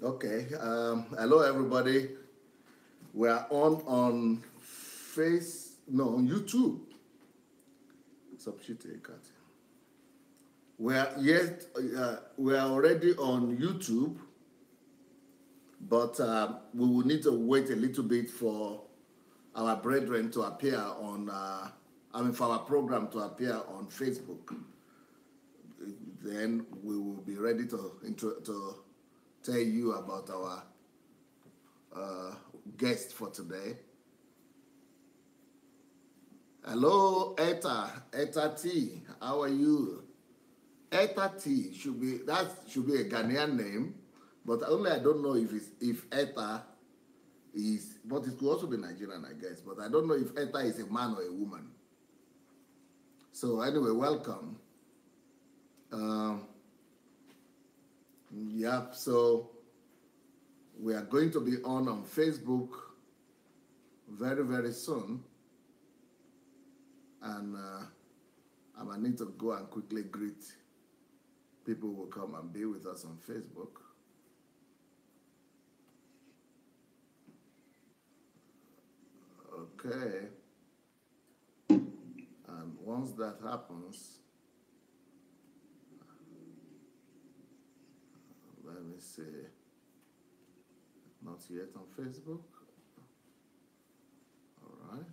Okay. Hello, everybody. We are on on YouTube. Substitute cut. We are already on YouTube, but we will need to wait a little bit for our brethren to appear on. For our program to appear on Facebook. Then we will be ready to tell you about our guest for today. Hello, Eta T. How are you? Eta T should be a Ghanaian name, but only I don't know if Eta is, but it could also be Nigerian, I guess. But I don't know if Eta is a man or a woman. So anyway, welcome. So we are going to be on Facebook very, very soon. And I might need to go and quickly greet people who will come and be with us on Facebook. Okay. And once that happens, let me see. Not yet on Facebook. All right.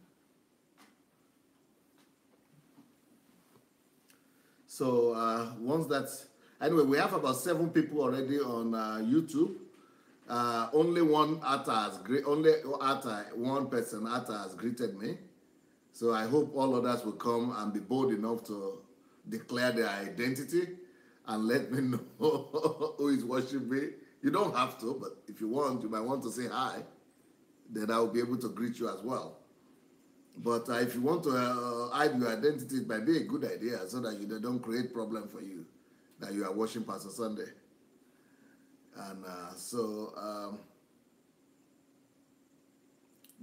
So once that's, anyway, we have about 7 people already on YouTube. Only one person has greeted me. So I hope all others will come and be bold enough to declare their identity and let me know who is watching me. You don't have to, but if you want, you might want to say hi. Then I will be able to greet you as well. But if you want to hide your identity, it might be a good idea so that they don't create problem for you that you are watching Pastor Sunday. And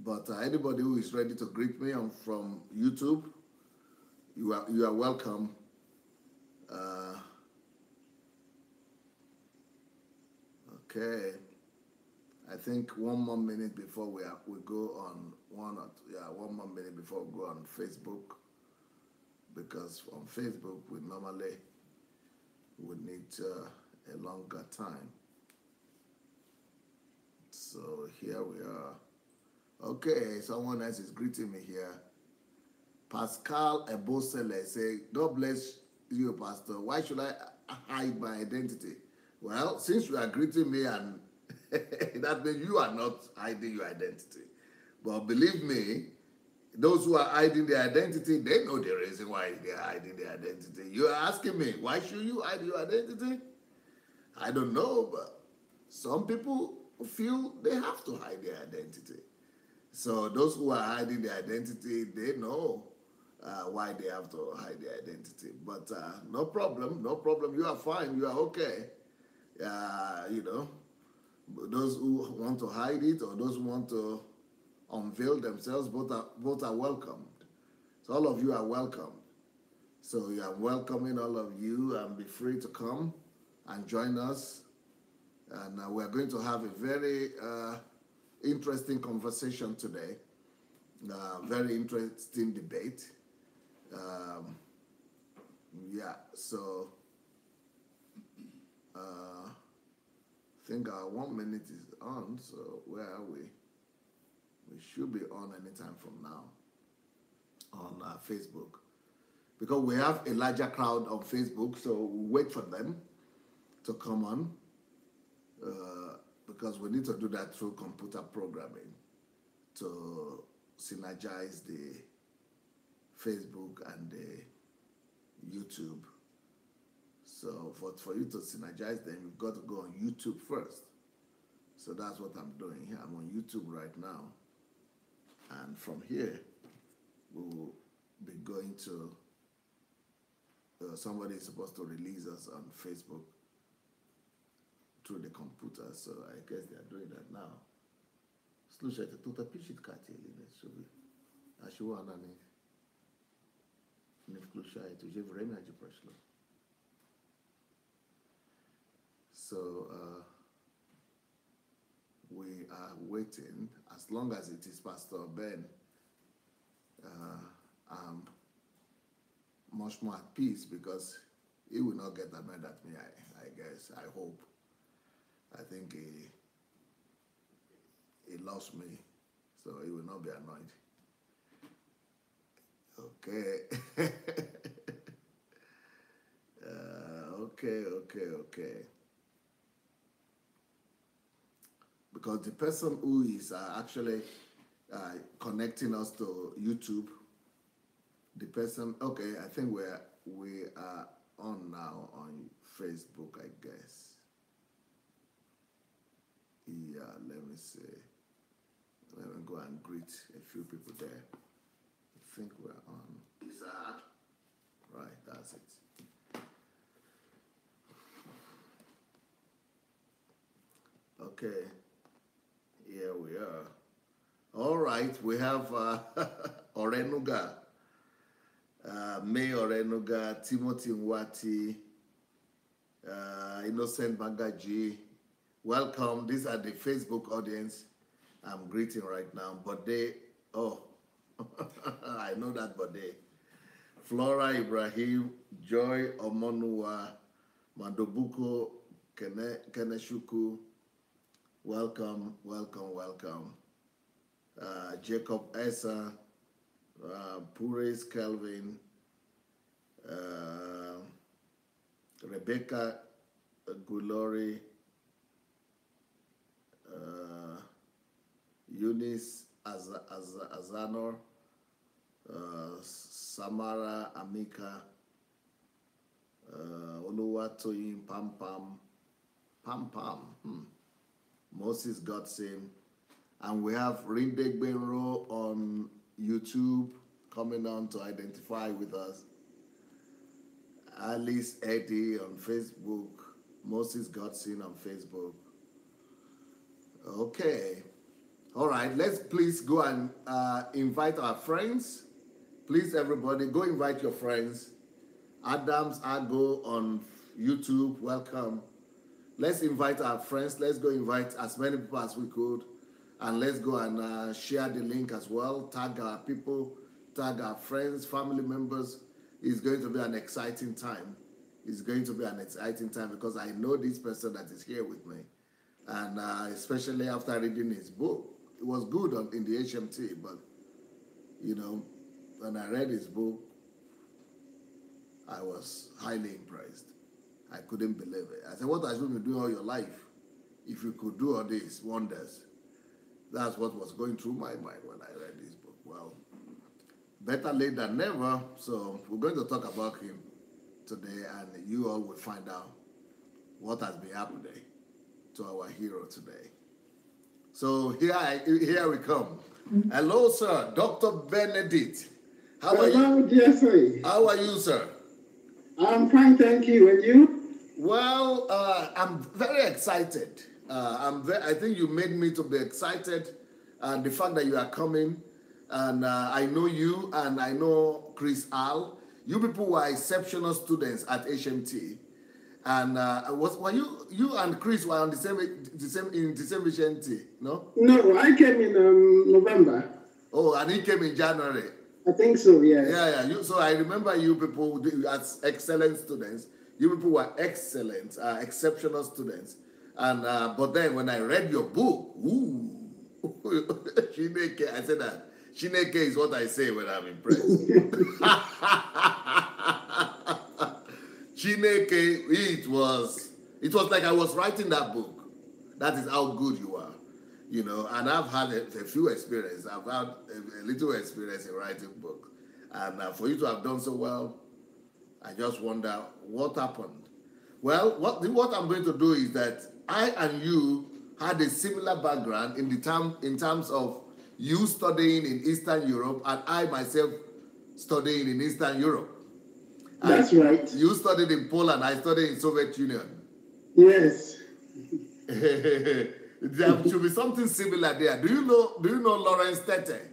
but anybody who is ready to greet me from YouTube, you are welcome. Okay, I think one more minute before we go on one more minute before we go on Facebook, because on Facebook we normally would need a longer time. So here we are. Okay, someone else is greeting me here. Pascal Ebosele say, "God bless you, Pastor. Why should I hide my identity?" Well, since you are greeting me, and that means you are not hiding your identity. But believe me, those who are hiding their identity, they know the reason why they are hiding their identity. You are asking me, why should you hide your identity? I don't know, but some people feel they have to hide their identity. So those who are hiding their identity, they know why they have to hide their identity. But no problem. You are fine. You are okay. Those who want to hide it or those who want to unveil themselves, both are welcomed. So all of you are welcomed. So I am welcoming all of you, and be free to come and join us. And we're going to have a very interesting conversation today. Very interesting debate. So I think our 1 minute is on, so where are we? We should be on anytime from now on Facebook. Because we have a larger crowd on Facebook, so we'll wait for them to come on. Because we need to do that through computer programming to synergize the Facebook and the YouTube. So for you to synergize them, you've got to go on YouTube first. So that's what I'm doing here. I'm on YouTube right now. And from here, we'll be going to, somebody is supposed to release us on Facebook through the computer. So I guess they are doing that now. Слушайте, тут опишет Катя или нет, чтобы... А чего она не включает? Уже время прошло. So, we are waiting. As long as it is Pastor Ben, I'm much more at peace because he will not get annoyed at me, I guess. I hope. I think he loves me, so he will not be annoyed. Okay. Okay. Because the person who is actually connecting us to YouTube, the person, okay, I think we are on now on Facebook, I guess. Yeah, let me see. Let me go and greet a few people there. I think we're on. Right, that's it. Okay, here we are. All right, we have Orenuga, May Orenuga, Timothy Nwati, Innocent Magaji. Welcome. These are the Facebook audience I'm greeting right now. Bode, oh, I know that Bode. Flora Ibrahim, Joy Omonua, Mandobuko Keneshuku. Welcome. Jacob Essa, Puris Kelvin, Rebecca Gulori, Eunice Azanor, Samara Amika, Oluwatoyin Pam, Moses Godson, and we have Rindeg Benro on YouTube coming on to identify with us. Alice Eddy on Facebook, Moses Godson on Facebook. Okay. All right, let's please go and invite our friends. Please, everybody, go invite your friends. Adams Ago on YouTube, welcome. Let's invite our friends. Let's go invite as many people as we could. And let's go and share the link as well. Tag our people, tag our friends, family members. It's going to be an exciting time. It's going to be an exciting time because I know this person that is here with me. And especially after reading his book. It was good in the HMT, but, you know, when I read his book, I was highly impressed. I couldn't believe it. I said, what have you been doing all your life? If you could do all these wonders. That's what was going through my mind when I read this book. Well, better late than never. So we're going to talk about him today, and you all will find out what has been happening to our hero today. So here we come. Hello, sir. Dr. Benedict. How are you? Jeffrey. How are you, sir? I'm fine, thank you. And you? Well, I'm very excited. I think you made me to be excited, and the fact that you are coming, and I know you, and I know Chris Al. You people were exceptional students at HMT, and were you and Chris were on the same HMT? No. No, I came in November. Oh, and he came in January. I think so. Yeah. Yeah. So I remember you people as excellent students. You people were excellent, exceptional students. And but then when I read your book, ooh, Chineke, I said that Chineke is what I say when I'm impressed. Chineke, it was like I was writing that book. That is how good you are, you know. And I've had a few experiences. I've had a little experience in writing books, and for you to have done so well, I just wonder what happened. Well, what I'm going to do is that I and you had a similar background in terms of you studying in Eastern Europe and I myself studying in Eastern Europe. That's right. You studied in Poland, I studied in Soviet Union. Yes. There should be something similar there. Do you know Lawrence Tete?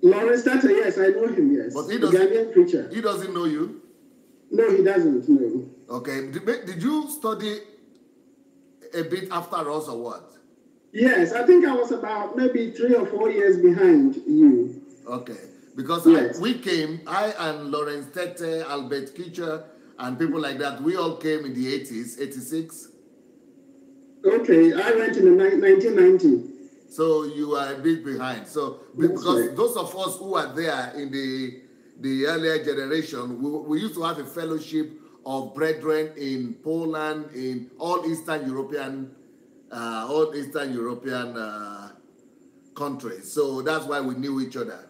Lawrence Tete, yes, I know him, yes. But the Ghanaian preacher. He doesn't know you? No, he doesn't, no. Okay. Did you study a bit after us or what? Yes, I think I was about maybe 3 or 4 years behind you. Okay. Because Yes. we came, I and Lawrence Tete, Albert Kitcher, and people like that, we all came in the 80s, 86. Okay, I went in the 1990. So you are a bit behind. So That's because right. those of us who are there in the earlier generation, we used to have a fellowship of brethren in Poland, in all Eastern European countries. So that's why we knew each other.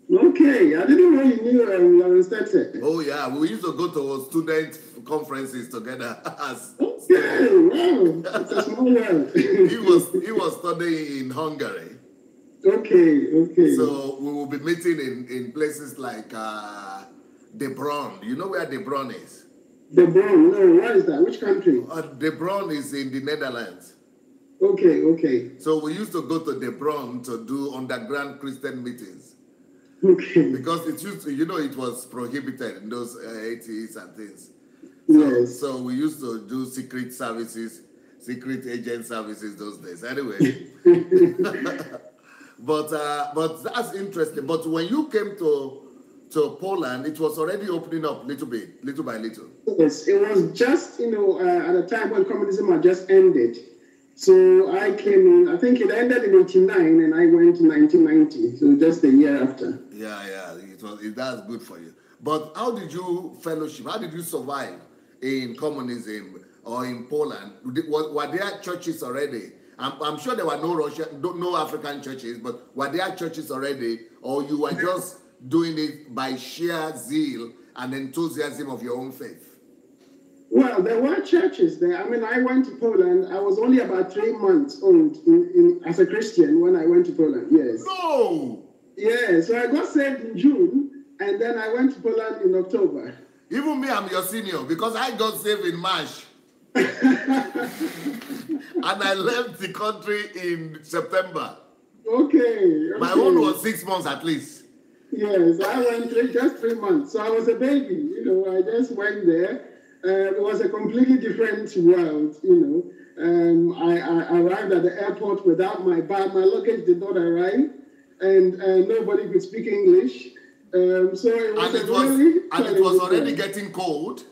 Okay, I didn't know you knew Lawrence Tete. Oh yeah, we used to go to student conferences together. Okay, wow, it's a small world. he was studying in Hungary. Okay. So we will be meeting in places like Debron. You know where Debron is? Debron, no, what is that? Which country? Debron is in the Netherlands. Okay. So we used to go to Debron to do underground Christian meetings. Okay. Because it used to, it was prohibited in those 80s and things. Yes. So we used to do secret agent services those days. Anyway. But that's interesting. But when you came to Poland, it was already opening up little by little. Yes, it was just, at a time when communism had just ended. So I came in, I think it ended in 89 and I went in 1990. So just a year after. Yeah, that's good for you. But how did you fellowship? How did you survive in communism or in Poland? Were there churches already? I'm sure there were no African churches, but were there churches already, or you were just doing it by sheer zeal and enthusiasm of your own faith? Well, there were churches there. I mean, I went to Poland. I was only about 3 months old as a Christian when I went to Poland. Yes. No. Yeah. So I got saved in June, and then I went to Poland in October. Even me, I'm your senior because I got saved in March. And I left the country in September. Okay. My own was 6 months at least. Yes, I went just 3 months. So I was a baby, I just went there. It was a completely different world, I arrived at the airport without my bag. My luggage did not arrive, and nobody could speak English. So it was already getting cold.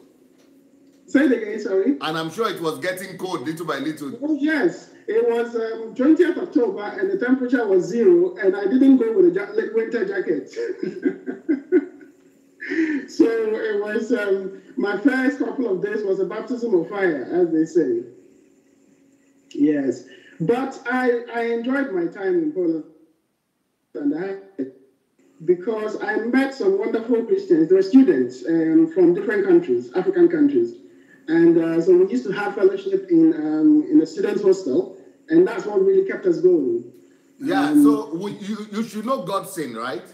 Say it again, sorry. And I'm sure it was getting cold little by little. Oh, yes. It was 20th October, and the temperature was 0, and I didn't go with a winter jacket. So it was, my first couple of days was a baptism of fire, as they say. Yes. But I enjoyed my time in Poland, because I met some wonderful Christians. They were students from different countries, African countries. And so we used to have fellowship in a student's hostel, and that's what really kept us going. Yeah, so you should know Quartsin, right?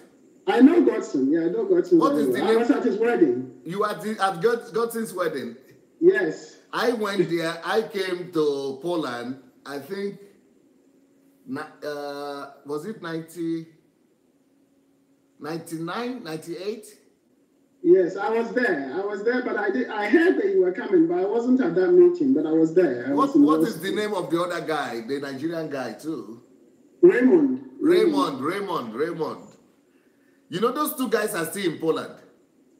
I know Quartsin. Yeah, I know Quartsin. What is the name? I was at his wedding. You were at Quartsin's wedding? Yes. I went there. I came to Poland, I think, was it 99, 98? Yes, I was there, but I heard that you were coming, but I wasn't at that meeting, but I was there. What is the name of the other guy, the Nigerian guy too? Raymond. You know, those two guys are still in Poland.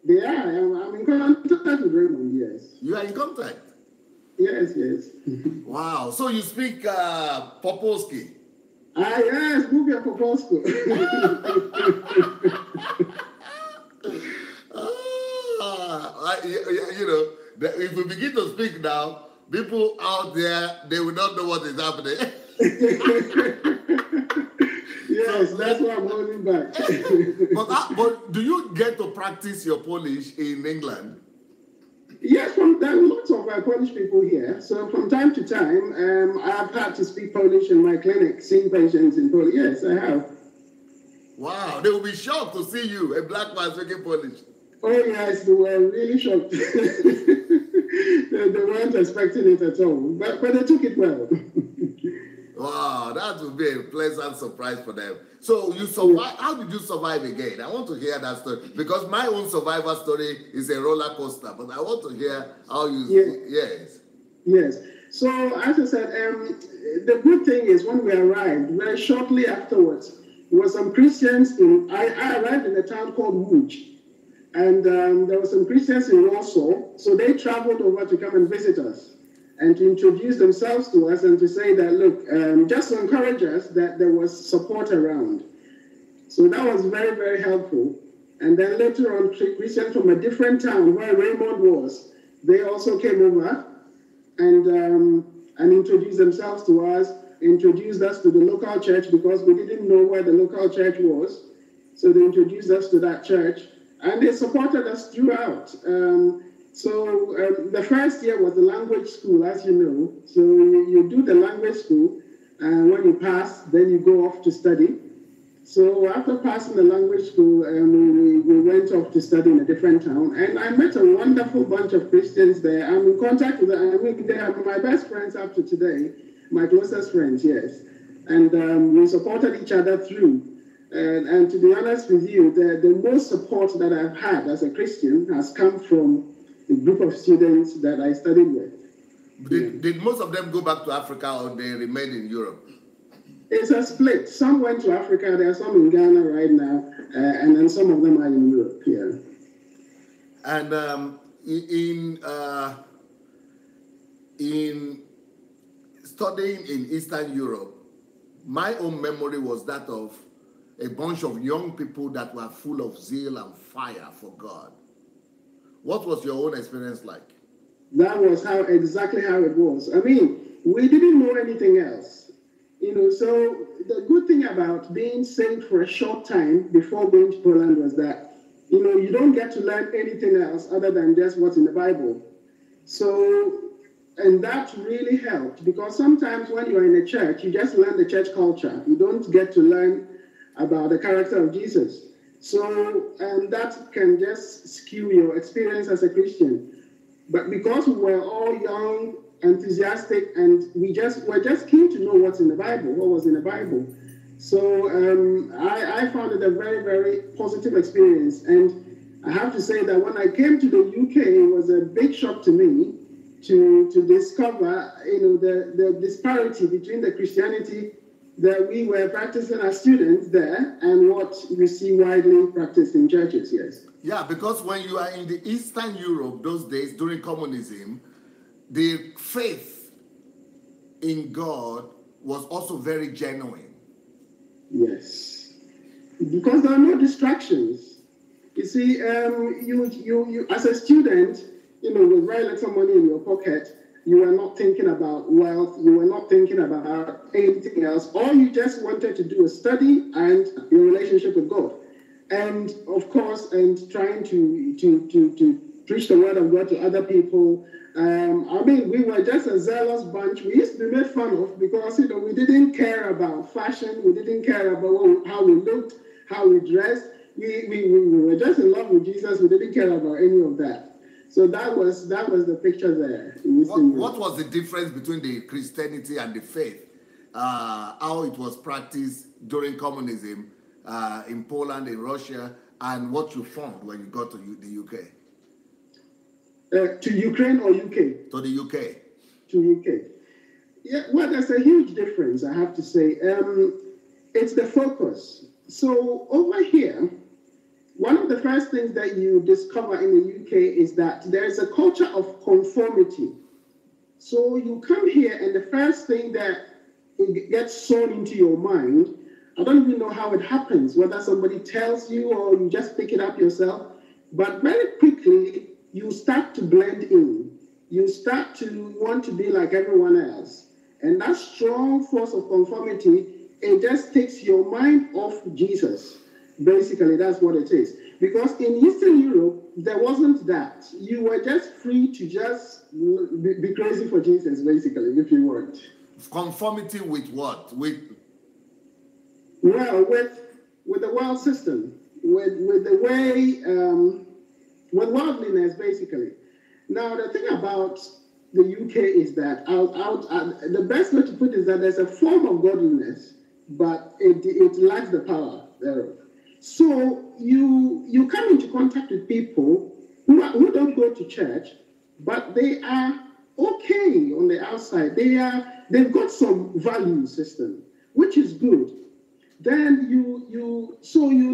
They are. I'm in contact with Raymond, yes. You are in contact? Yes. Wow. So you speak Popolski? Yes, mówię po polsku. If we begin to speak now, people out there, they will not know what is happening. Yes, that's why I'm holding back. But do you get to practice your Polish in England? Yes, there are lots of Polish people here. So from time to time, I've had to speak Polish in my clinic, seeing patients in Polish. Yes, I have. Wow, they will be shocked to see you, a black man speaking Polish. Oh yes, they were really shocked. They weren't expecting it at all, but they took it well. Wow, that would be a pleasant surprise for them. So you survived. How did you survive again? I want to hear that story because my own survival story is a roller coaster. But I want to hear how you. Yes. So, as I said, the good thing is when we arrived, very shortly afterwards, there were some Christians I arrived in a town called Łódź, and there were some Christians in Warsaw, so they traveled over to come and visit us and to introduce themselves to us and to say that, look, just to encourage us that there was support around. So that was very, very helpful. And then later on, Christians from a different town where Raymond was, they also came over and introduced themselves to us, introduced us to the local church because we didn't know where the local church was. So they introduced us to that church, and they supported us throughout. So the first year was the language school, as you know. So you do the language school, and when you pass, then you go off to study. So after passing the language school, we went off to study in a different town, and I met a wonderful bunch of Christians there. I'm in contact with them. I mean, they are my best friends up to today, my closest friends, yes. And we supported each other through. And to be honest with you, the most support that I've had as a Christian has come from the group of students that I studied with. Did most of them go back to Africa, or they remained in Europe? It's a split. Some went to Africa. There are some in Ghana right now, and then some of them are in Europe here. And in studying in Eastern Europe, my own memory was that of a bunch of young people that were full of zeal and fire for God. What was your own experience like? That was exactly how it was. I mean, we didn't know anything else. You know, so the good thing about being saved for a short time before going to Poland was that, you know, you don't get to learn anything else other than just what's in the Bible. So, and that really helped, because sometimes when you're in a church, you just learn the church culture. You don't get to learn about the character of Jesus. So, and that can just skew your experience as a Christian. But because we were all young, enthusiastic, and we're just keen to know what's in the Bible, what was in the Bible. So I found it a very, very positive experience. And I have to say that when I came to the UK, it was a big shock to me to discover, you know, the disparity between the Christianity that we were practicing as students there and what you see widely practiced in churches, yes. Yeah, because when you are in the Eastern Europe those days during communism, the faith in God was also very genuine. Yes, because there are no distractions. You see, you as a student, you know, with very little money in your pocket, you were not thinking about wealth. You were not thinking about anything else. All you just wanted to do was study and your relationship with God, and of course, and trying to preach the word of God to other people. I mean, we were just a zealous bunch. We used to be made fun of because, you know, we didn't care about fashion. We didn't care about how we looked, how we dressed. We were just in love with Jesus. We didn't care about any of that. So that was the picture there. What was the difference between the Christianity and the faith? How it was practiced during communism in Poland, in Russia, and what you found when you got to the UK? To Ukraine or UK? To the UK. To UK. Yeah, well, there's a huge difference, I have to say. It's the focus. So over here, one of the first things that you discover in the UK is that there's a culture of conformity. So you come here, and the first thing that it gets sewn into your mind, I don't even know how it happens, whether somebody tells you or you just pick it up yourself, but very quickly, you start to blend in. You start to want to be like everyone else. And that strong force of conformity, it just takes your mind off Jesus. Basically, that's what it is. Because in Eastern Europe, there wasn't that. You were just free to just be crazy for Jesus, basically, if you want. Conformity with what? Well, with the world system, with the way... with worldliness, basically. Now, the thing about the UK is that the best way to put it is that there's a form of godliness, but it lacks the power thereof. So you come into contact with people who don't go to church, but they are okay on the outside. They've got some value system, which is good. Then you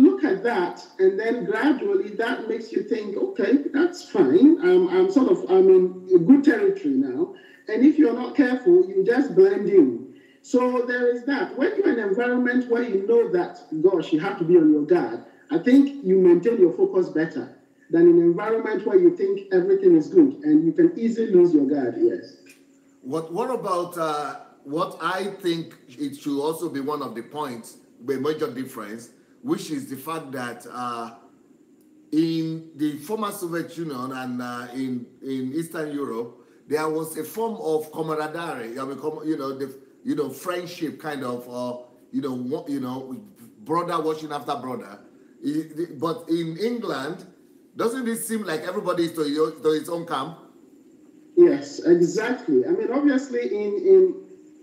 look at that, and then gradually that makes you think, okay, that's fine. I'm in a good territory now. And if you're not careful, you just blend in. So there is that. When you're in an environment where you know that, gosh, you have to be on your guard, I think you maintain your focus better than in an environment where you think everything is good and you can easily lose your guard. Yes. What about what I think it should also be one of the points, the major difference, which is the fact that in the former Soviet Union and in Eastern Europe, there was a form of camaraderie. I mean, friendship kind of, brother watching after brother. But in England, doesn't it seem like everybody is to its own camp? Yes, exactly. I mean, obviously,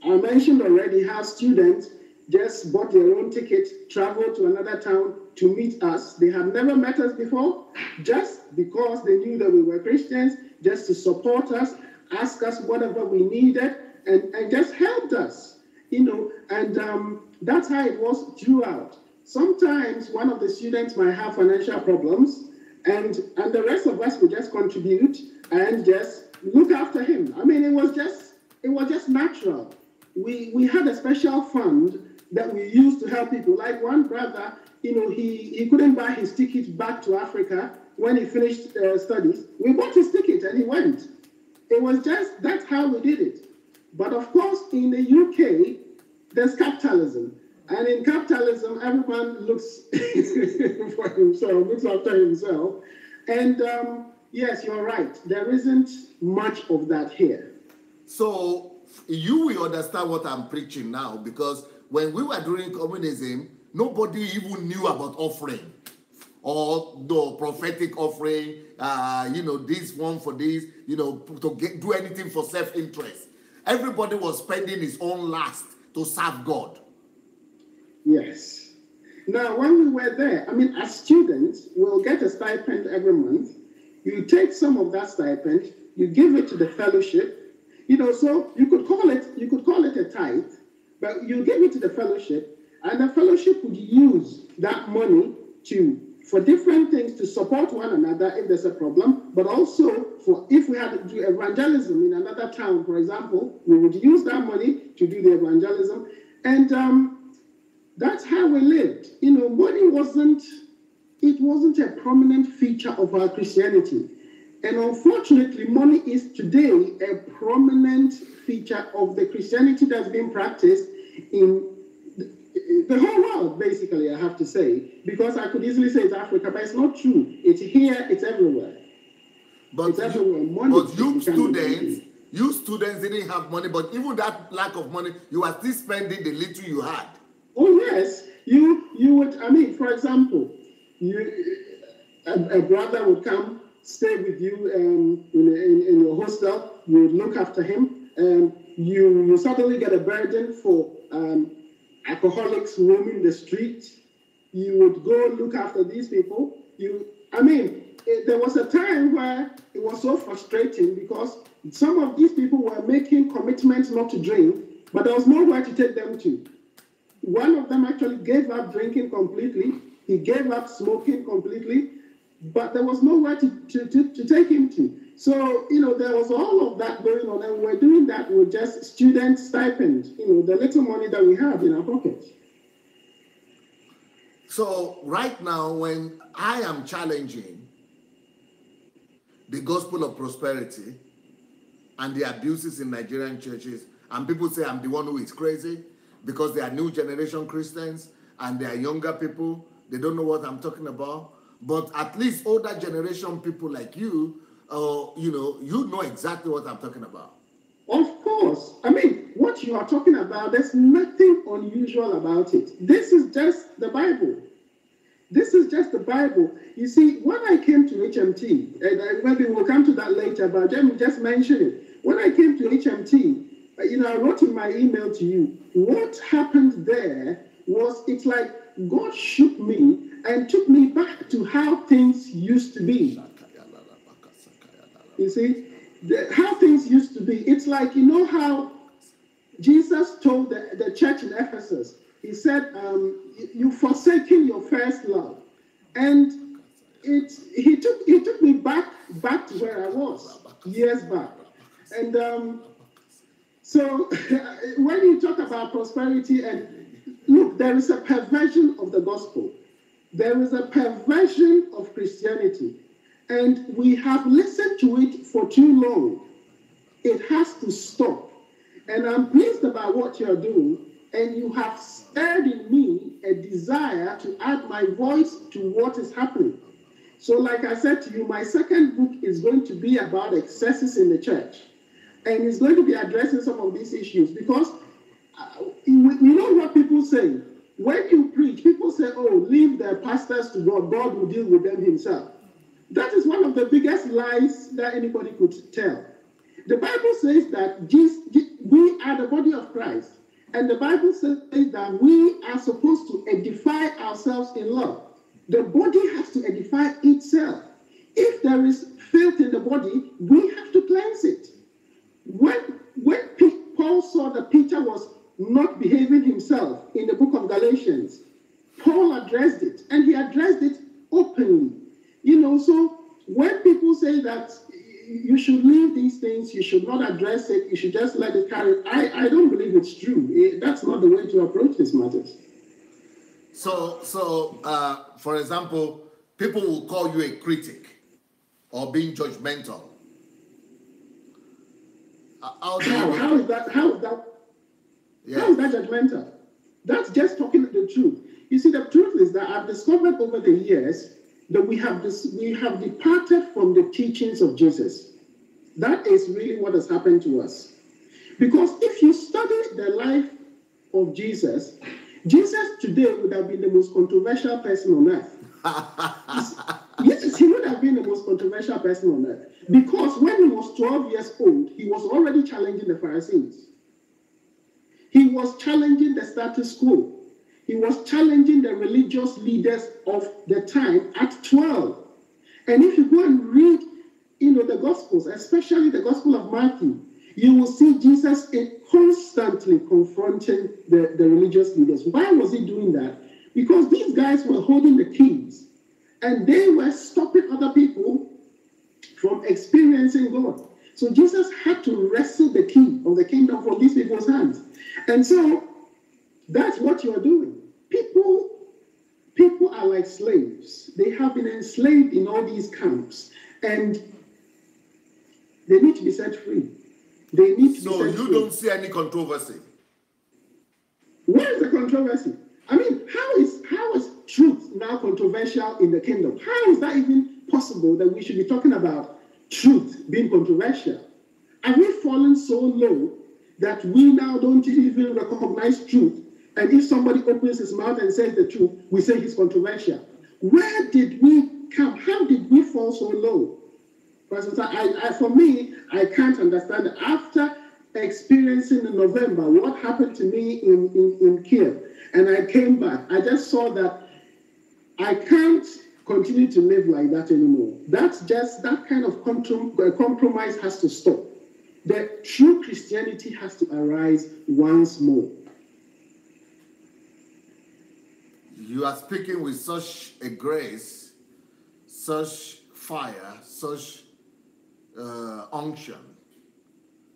I mentioned already how students just bought their own ticket, traveled to another town to meet us. They had never met us before, just because they knew that we were Christians, just to support us, ask us whatever we needed, and just helped us, and that's how it was throughout. Sometimes one of the students might have financial problems, and the rest of us would just contribute and just look after him. I mean, it was just natural. We had a special fund that we used to help people. Like one brother, he couldn't buy his ticket back to Africa when he finished studies. We bought his ticket and he went. It was that's how we did it. But of course, in the UK, there's capitalism. And in capitalism, everyone looks for himself, looks after himself. And yes, you're right. There isn't much of that here. So you will understand what I'm preaching now, because when we were doing communism, nobody even knew about offering or the prophetic offering, this one for this, to do anything for self-interest. Everybody was spending his own last to serve God. Yes. Now, when we were there, I mean, as students, we'll get a stipend every month. You take some of that stipend, you give it to the fellowship, so you could call it a tithe, but you give it to the fellowship, and the fellowship would use that money for different things, to support one another if there's a problem, but also for if we had to do evangelism in another town, for example, we would use that money to do the evangelism. And that's how we lived. Money wasn't a prominent feature of our Christianity. And unfortunately, money is today a prominent feature of the Christianity that's being practiced in the whole world, basically, I have to say, because I could easily say it's Africa, but it's not true. It's here, it's everywhere. But it's everywhere. You students didn't have money, but even that lack of money, you were still spending the little you had. Oh yes, you would. I mean, for example, a brother would come, stay with you in your hostel. You would look after him, and you suddenly get a burden for alcoholics roaming the streets. You would go look after these people. There was a time where it was so frustrating because some of these people were making commitments not to drink, but there was nowhere to take them to. One of them actually gave up drinking completely. He gave up smoking completely, but there was nowhere to take him to. So, there was all of that going on, and we're doing that with just student stipend, the little money that we have in our pockets. So right now, when I am challenging the gospel of prosperity and the abuses in Nigerian churches, and people say I'm the one who is crazy because they are new generation Christians and they are younger people, they don't know what I'm talking about. But at least older generation people like you, you know exactly what I'm talking about. Of course. I mean, what you are talking about, there's nothing unusual about it. This is just the Bible. This is just the Bible. You see, when I came to HMT, and maybe we'll come to that later, but let me just mention it. When I came to HMT, I wrote in my email to you, what happened there was, it's like God shook me and took me back to how things used to be. You see, how things used to be. It's like, you know how Jesus told the church in Ephesus, he said, you've forsaken your first love. And he took me back to where I was years back. And so when you talk about prosperity, and look, there is a perversion of the gospel. There is a perversion of Christianity. And we have listened to it for too long. It has to stop. And I'm pleased about what you're doing. And you have stirred in me a desire to add my voice to what is happening. So like I said to you, my second book is going to be about excesses in the church. And it's going to be addressing some of these issues. Because you know what people say? When you preach, people say, oh, leave the pastors to God. God will deal with them himself. That is one of the biggest lies that anybody could tell. The Bible says that we are the body of Christ. And the Bible says that we are supposed to edify ourselves in love. The body has to edify itself. If there is filth in the body, we have to cleanse it. When Paul saw that Peter was not behaving himself in the book of Galatians, Paul addressed it, and he addressed it openly. You know, so when people say that you should leave these things, you should not address it, you should just let it carry, I don't believe it's true. That's not the way to approach these matters. So, for example, people will call you a critic or being judgmental. How is that judgmental? That's just talking the truth. You see, the truth is that I've discovered over the years that we have departed from the teachings of Jesus. That is really what has happened to us. Because if you study the life of Jesus, Jesus today would have been the most controversial person on earth. Yes, he would have been the most controversial person on earth. Because when he was 12 years old, he was already challenging the Pharisees. He was challenging the status quo. He was challenging the religious leaders of the time at 12. And if you go and read, the Gospels, especially the Gospel of Matthew, you will see Jesus constantly confronting the religious leaders. Why was he doing that? Because these guys were holding the keys, and they were stopping other people from experiencing God. So Jesus had to wrestle the key of the kingdom from these people's hands. And so that's what you're doing. People are like slaves. They have been enslaved in all these camps, and they need to be set free. They need to be set free. So you don't see any controversy? Where is the controversy? I mean, how is truth now controversial in the kingdom? How is that even possible that we should be talking about truth being controversial? Are we fallen so low that we now don't even recognize truth? And if somebody opens his mouth and says the truth, we say he's controversial. Where did we come? How did we fall so low? For me, I can't understand it. After experiencing in November what happened to me in Kiev, and I came back, I just saw that I can't continue to live like that anymore. That's just, that kind of compromise has to stop. The true Christianity has to arise once more. You are speaking with such a grace, such fire, such unction,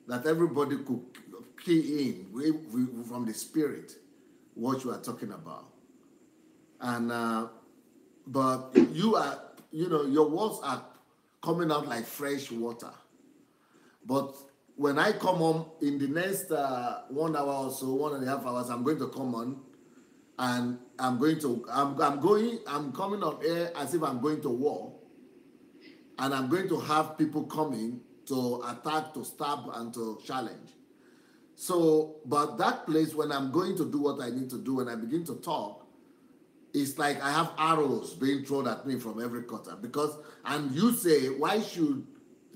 that everybody could key in from the spirit what you are talking about. And but you are, your words are coming out like fresh water. But when I come on in the next 1 hour or so, 1.5 hours, I'm going to come on, and I'm coming up here as if I'm going to war, and I'm going to have people coming to attack, to stab, and to challenge. So, but that place, when I'm going to do what I need to do, when I begin to talk, it's like I have arrows being thrown at me from every quarter. And you say, why should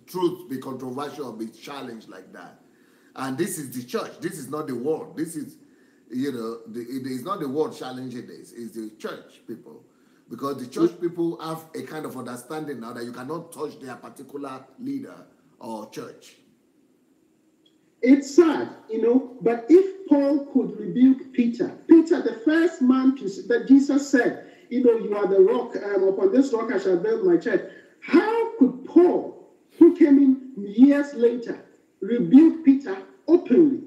truth be controversial or be challenged like that? And this is the church. This is not the world. This is, it is not the world challenging this. It's the church people. Because the church people have a kind of understanding now that you cannot touch their particular leader or church. It's sad, but if Paul could rebuke Peter, the first man that Jesus said, you are the rock, upon this rock I shall build my church. How could Paul, who came in years later, rebuke Peter openly?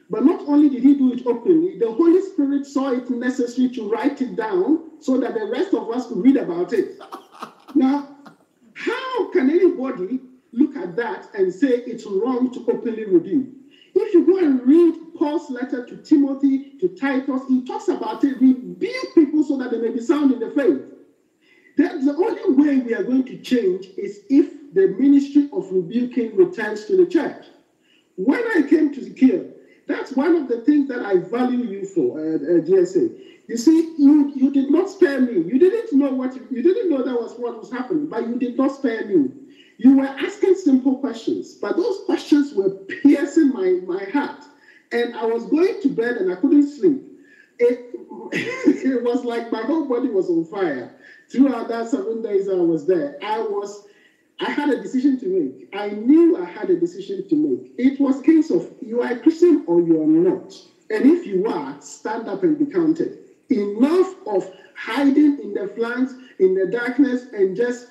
But not only did he do it openly, the Holy Spirit saw it necessary to write it down so that the rest of us could read about it. Now, how can anybody look at that and say it's wrong to openly rebuke? If you go and read Paul's letter to Timothy, to Titus, he talks about it, rebuke people so that they may be sound in the faith. That's the only way we are going to change is if the ministry of rebuking returns to the church. When I came to Kiev, that's one of the things that I value you for, GSA. You see, you did not spare me. You didn't know that was what was happening, but you did not spare me. You were asking simple questions, but those questions were piercing my heart. And I was going to bed and I couldn't sleep. It was like my whole body was on fire. Throughout that 7 days I was there, I had a decision to make. I knew I had a decision to make. It was a case of you are a Christian or you are not. And if you are, stand up and be counted. Enough of hiding in the flanks, in the darkness, and just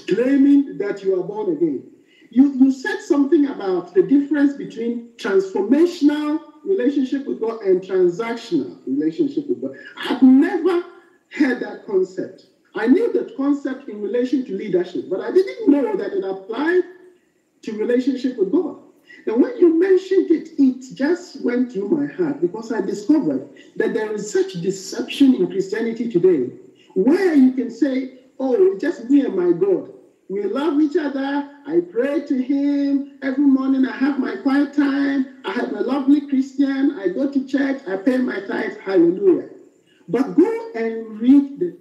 claiming that you are born again. You said something about the difference between transformational relationship with God and transactional relationship with God. I've never heard that concept. I knew that concept in relation to leadership, but I didn't know that it applied to relationship with God. And when you mentioned it, it just went through my heart because I discovered that there is such deception in Christianity today, where you can say, oh, it's just me and my God. We love each other. I pray to him. Every morning I have my quiet time. I have a lovely Christian. I go to church. I pay my tithes. Hallelujah. But go and read the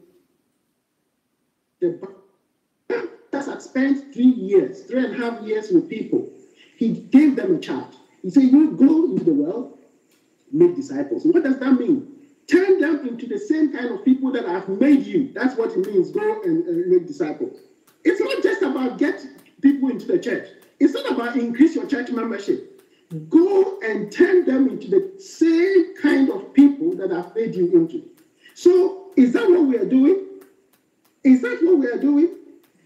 that had spent 3.5 years with people. He gave them a charge. He said, you go into the world, make disciples. What does that mean? Turn them into the same kind of people that I've made you. That's what it means, go and make disciples. It's not just about get people into the church. It's not about increase your church membership. Go and turn them into the same kind of people that I've made you into. So is that what we are doing? Is that what we are doing?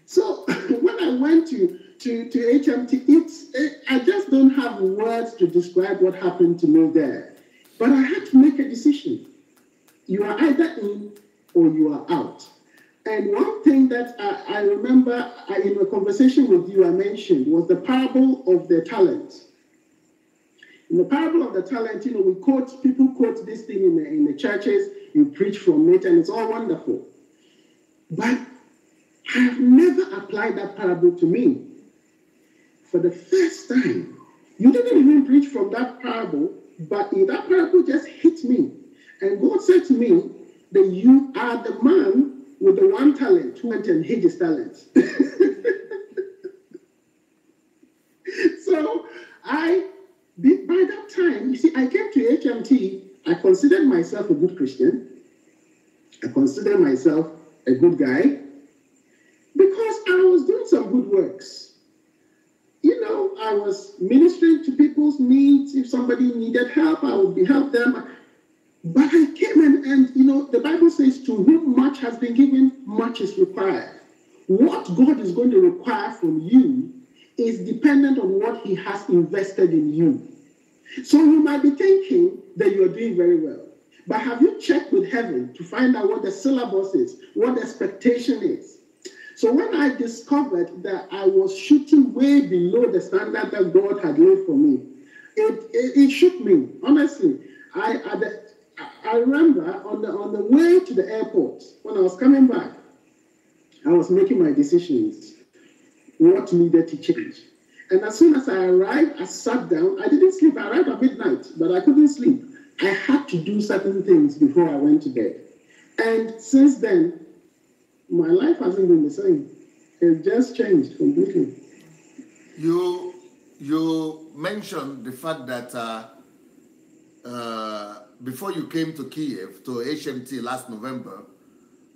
So when I went to HMT, I just don't have words to describe what happened to me there. But I had to make a decision. You are either in or you are out. And one thing that I remember in a conversation with you I mentioned was the parable of the talent. In the parable of the talent, people quote this thing in the churches, you preach from it, and it's all wonderful. But I have never applied that parable to me. For the first time, you didn't even preach from that parable, but that parable just hit me. And God said to me that you are the man with the one talent who went and hid his talents. So by that time, you see, I came to HMT, I considered myself a good Christian. I considered myself a good guy because I was doing some good works. I was ministering to people's needs. If somebody needed help, I would help them. But I came and the Bible says, to whom much has been given, much is required. What God is going to require from you is dependent on what he has invested in you. So you might be thinking that you are doing very well. But have you checked with heaven to find out what the syllabus is, what the expectation is? So when I discovered that I was shooting way below the standard that God had laid for me, it shook me, honestly. I remember on the way to the airport, when I was coming back, I was making my decisions, what needed to change. And as soon as I arrived, I sat down. I didn't sleep. I arrived at midnight, but I couldn't sleep. I had to do certain things before I went to bed. And since then, my life hasn't been the same. It just changed completely. You mentioned the fact that before you came to Kiev, to HMT last November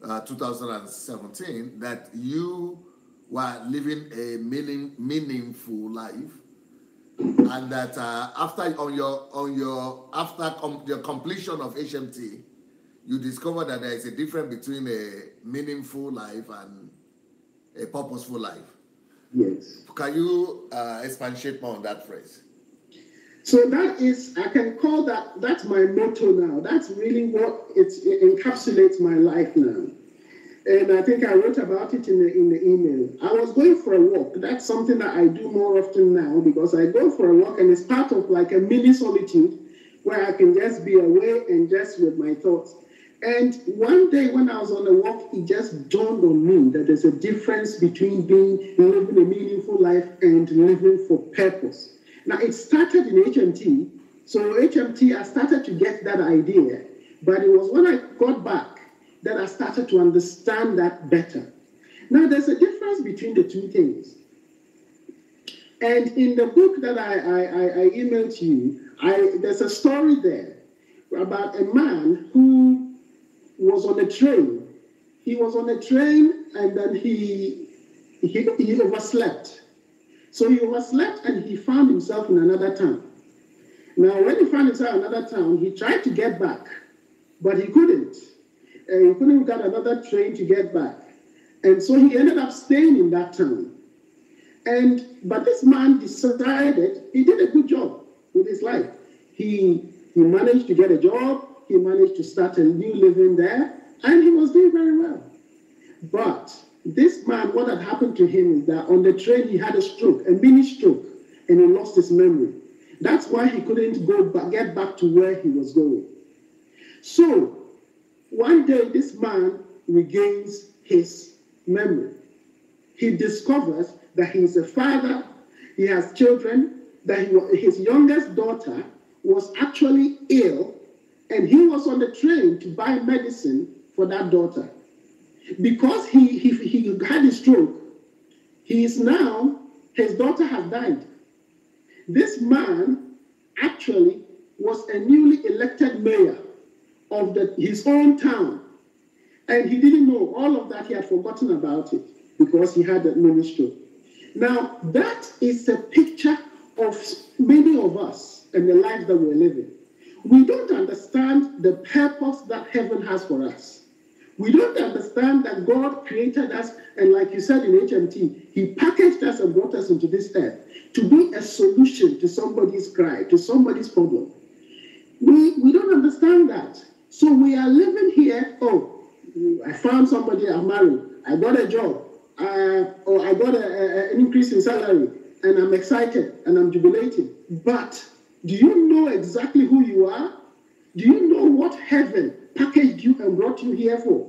2017, that you were living a meaningful life, and that after the completion of HMT, you discover that there is a difference between a meaningful life and a purposeful life. Yes. Can you expatiate more on that phrase? So that is, I can call that's my motto now. That's really what it encapsulates my life now. And I think I wrote about it in the email. I was going for a walk. That's something that I do more often now, because I go for a walk and it's part of like a mini solitude where I can just be away and just with my thoughts. And one day when I was on a walk, it just dawned on me that there's a difference between living a meaningful life and living for purpose. Now, it started in HMT. So HMT, I started to get that idea. But it was when I got back that I started to understand that better. Now, there's a difference between the two things. And in the book that I emailed to you, there's a story there about a man who was on a train. He was on a train and then he overslept. So he overslept and he found himself in another town. Now, when he found himself in another town, he tried to get back, but he couldn't. He couldn't get another train to get back. And so he ended up staying in that town. But this man decided he did a good job with his life. He managed to get a job. He managed to start a new living there, and he was doing very well. But this man, what had happened to him is that on the train, he had a stroke, a mini stroke, and he lost his memory. That's why he couldn't get back to where he was going. So one day, this man regains his memory. He discovers that he is a father, he has children, that his youngest daughter was actually ill, and he was on the train to buy medicine for that daughter. Because he had a stroke, his daughter has died. This man actually was a newly elected mayor of his own town. And he didn't know all of that. He had forgotten about it because he had that mini stroke. Now, that is a picture of many of us and the lives that we're living. We don't understand the purpose that heaven has for us. We don't understand that God created us, and like you said in HMT, he packaged us and brought us into this earth to be a solution to somebody's cry, to somebody's problem. We don't understand that. So we are living here, I found somebody I'm married, I got a job, or I got an increase in salary, and I'm excited and I'm jubilating. But do you know exactly who you are? Do you know what heaven packaged you and brought you here for?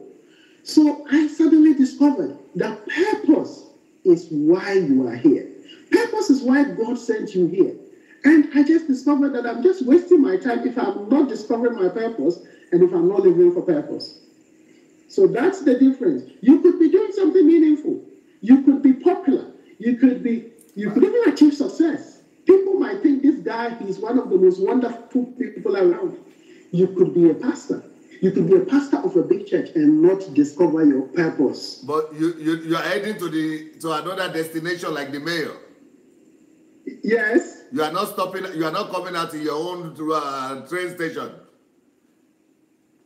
So I suddenly discovered that purpose is why you are here. Purpose is why God sent you here. And I just discovered that I'm just wasting my time if I'm not discovering my purpose and if I'm not living for purpose. So that's the difference. You could be doing something meaningful. You could be popular. You could even achieve success. People might think this guy is one of the most wonderful people around. You could be a pastor. You could be a pastor of a big church and not discover your purpose. But you are heading to another destination like the mayor. Yes. You are not stopping. You are not coming out in your own train station.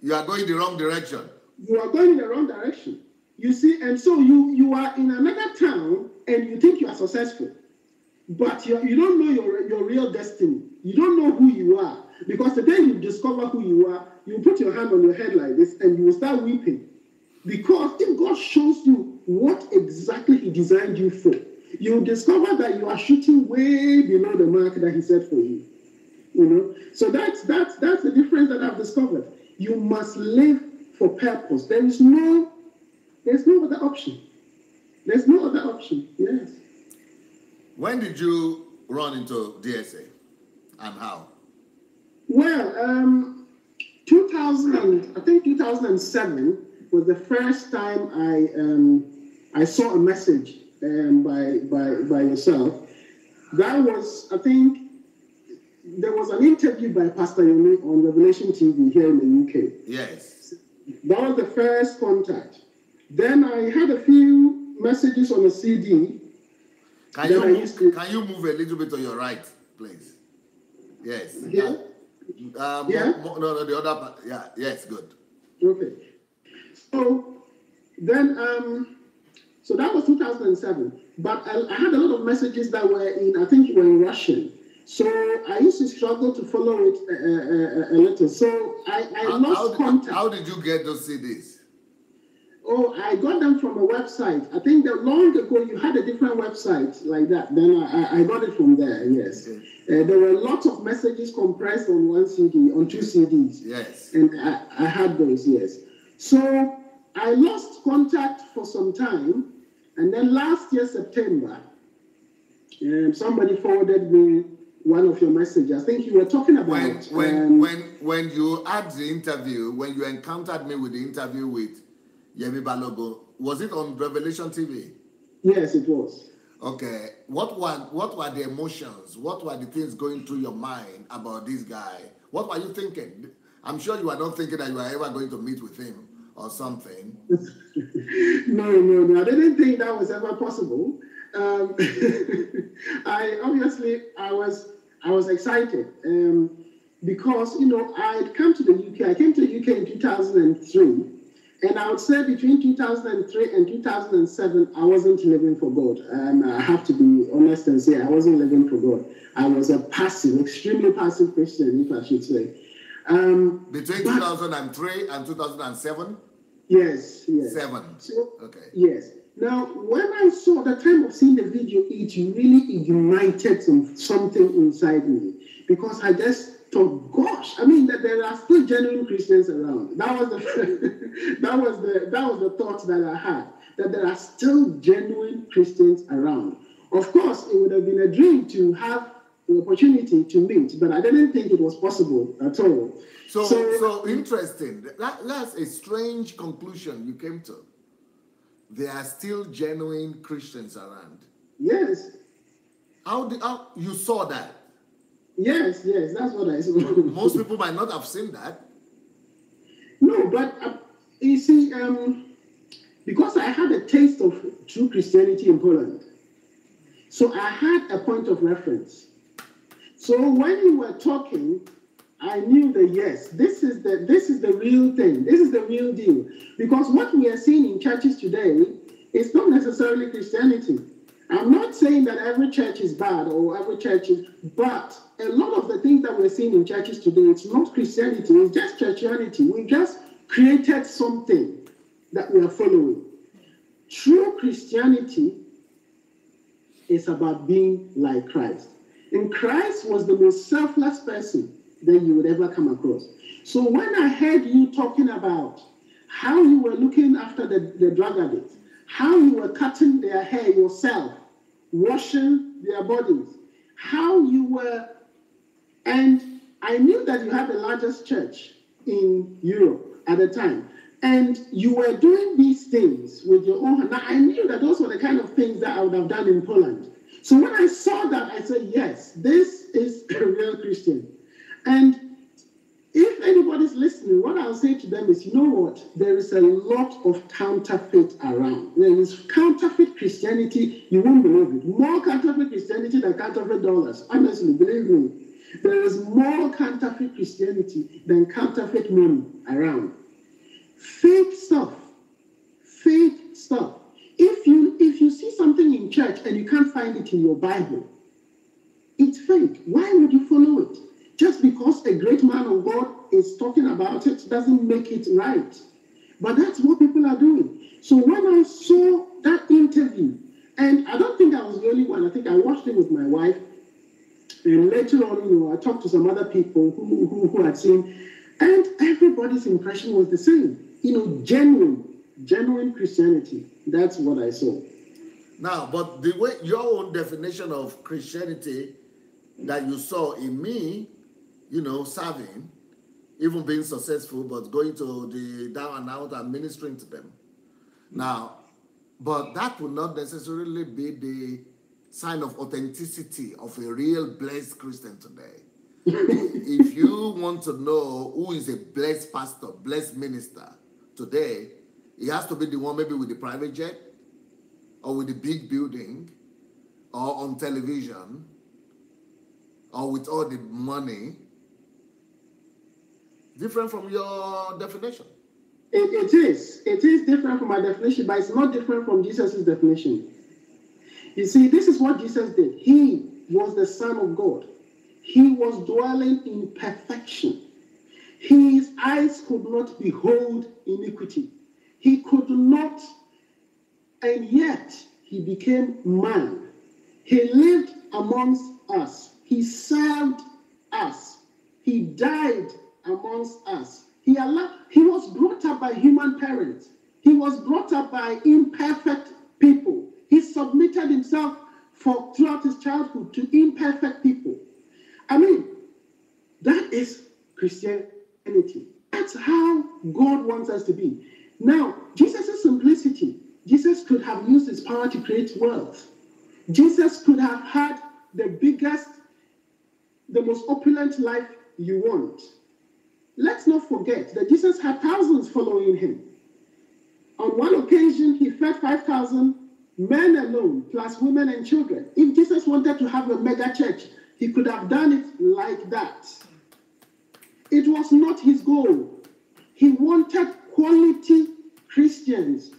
You are going the wrong direction. You are going in the wrong direction. You see, and so you are in another town and you think you are successful, but you don't know your real destiny. You don't know who you are, because the day you discover who you are, you put your hand on your head like this and you will start weeping, because if God shows you what exactly he designed you for, you will discover that you are shooting way below the mark that he set for you. So that's the difference that I've discovered. You must live for purpose. There's no other option. There's no other option. Yes. When did you run into DSA and how? Well, 2007 was the first time I saw a message by yourself. That was, I think, there was an interview by Pastor Yomi on Revelation TV here in the UK. Yes. That was the first contact. Then I had a few messages on a CD. Can you move a little bit to your right, please? Yes. Yeah. No, the other part. Yeah. Yes. Good. Okay. So then, so that was 2007. But I had a lot of messages that were in Russian. So I used to struggle to follow it a little. So I lost contact. How did you get those CDs? Oh, I got them from a website. I think that long ago you had a different website like that. Then I got it from there, yes. Okay. There were lots of messages compressed on one CD, on 2 CDs. Yes. And I had those, yes. So I lost contact for some time. And then last year, September, somebody forwarded me one of your messages. I think you were talking about... When you had the interview, when you encountered me with the interview with Yemi Balogo, was it on Revelation TV? Yes, it was. Okay. What were the emotions? What were the things going through your mind about this guy? What were you thinking? I'm sure you were not thinking that you were ever going to meet with him or something. No. I didn't think that was ever possible. I was excited because I had come to the UK. I came to the UK in 2003. And I would say between 2003 and 2007, I wasn't living for God. I have to be honest and say I wasn't living for God. I was a passive, extremely passive Christian, if I should say. Between 2003 and 2007? Yes. 7. So, okay. Yes. Now, when I saw the time of seeing the video, it really ignited something inside me because I just thought, gosh, that there are still genuine Christians around. That was the thought that I had, that there are still genuine Christians around. Of course, it would have been a dream to have the opportunity to meet, but I didn't think it was possible at all. So interesting. That's a strange conclusion you came to. There are still genuine Christians around. Yes. How you saw that? Yes, that's what I saw. Most people might not have seen that. No, but you see, because I had a taste of true Christianity in Poland, so I had a point of reference. So when you were talking, I knew that yes, this is the real thing. This is the real deal. Because what we are seeing in churches today is not necessarily Christianity. I'm not saying that every church is bad or every church is, but a lot of the things that we're seeing in churches today, it's not Christianity, it's just churchianity. We just created something that we are following. True Christianity is about being like Christ. And Christ was the most selfless person that you would ever come across. So when I heard you talking about how you were looking after the drug addicts, how you were cutting their hair yourself, washing their bodies, how you were, and I knew that you had the largest church in Europe at the time, and you were doing these things with your own hand. Now, I knew that those were the kind of things that I would have done in Poland. So when I saw that, I said, yes, this is a real Christian. And if anybody's listening, what I'll say to them is, you know what? There is a lot of counterfeit around. There is counterfeit Christianity. You won't believe it. More counterfeit Christianity than counterfeit dollars. Honestly, believe me. There is more counterfeit Christianity than counterfeit money around. Fake stuff. Fake stuff. If you see something in church and you can't find it in your Bible, it's fake. Why would you follow it? Just because a great man of God is talking about it doesn't make it right. But that's what people are doing. So when I saw that interview, and I don't think I was the only one, I think I watched it with my wife, and later on, I talked to some other people who had seen, and everybody's impression was the same. Genuine Christianity. That's what I saw. Now, but the way your own definition of Christianity that you saw in me, serving, even being successful, but going to the down and out and ministering to them. Now, but that would not necessarily be the sign of authenticity of a real blessed Christian today. If you want to know who is a blessed pastor, blessed minister today, it has to be the one maybe with the private jet, or with a big building, or on television, or with all the money, different from your definition. It is. It is different from my definition, but it's not different from Jesus' definition. You see, this is what Jesus did. He was the Son of God. He was dwelling in perfection. His eyes could not behold iniquity. He could not, and yet he became man. He lived amongst us. He served us. He died amongst us. He was brought up by human parents. He was brought up by imperfect people. He submitted himself throughout his childhood to imperfect people. I mean, that is Christianity. That's how God wants us to be. Now, Jesus' simplicity. Jesus could have used his power to create wealth. Jesus could have had the biggest, the most opulent life you want. Let's not forget that Jesus had thousands following him. On one occasion, he fed 5,000 men alone, plus women and children. If Jesus wanted to have a mega church, he could have done it like that. It was not his goal. He wanted quality Christians,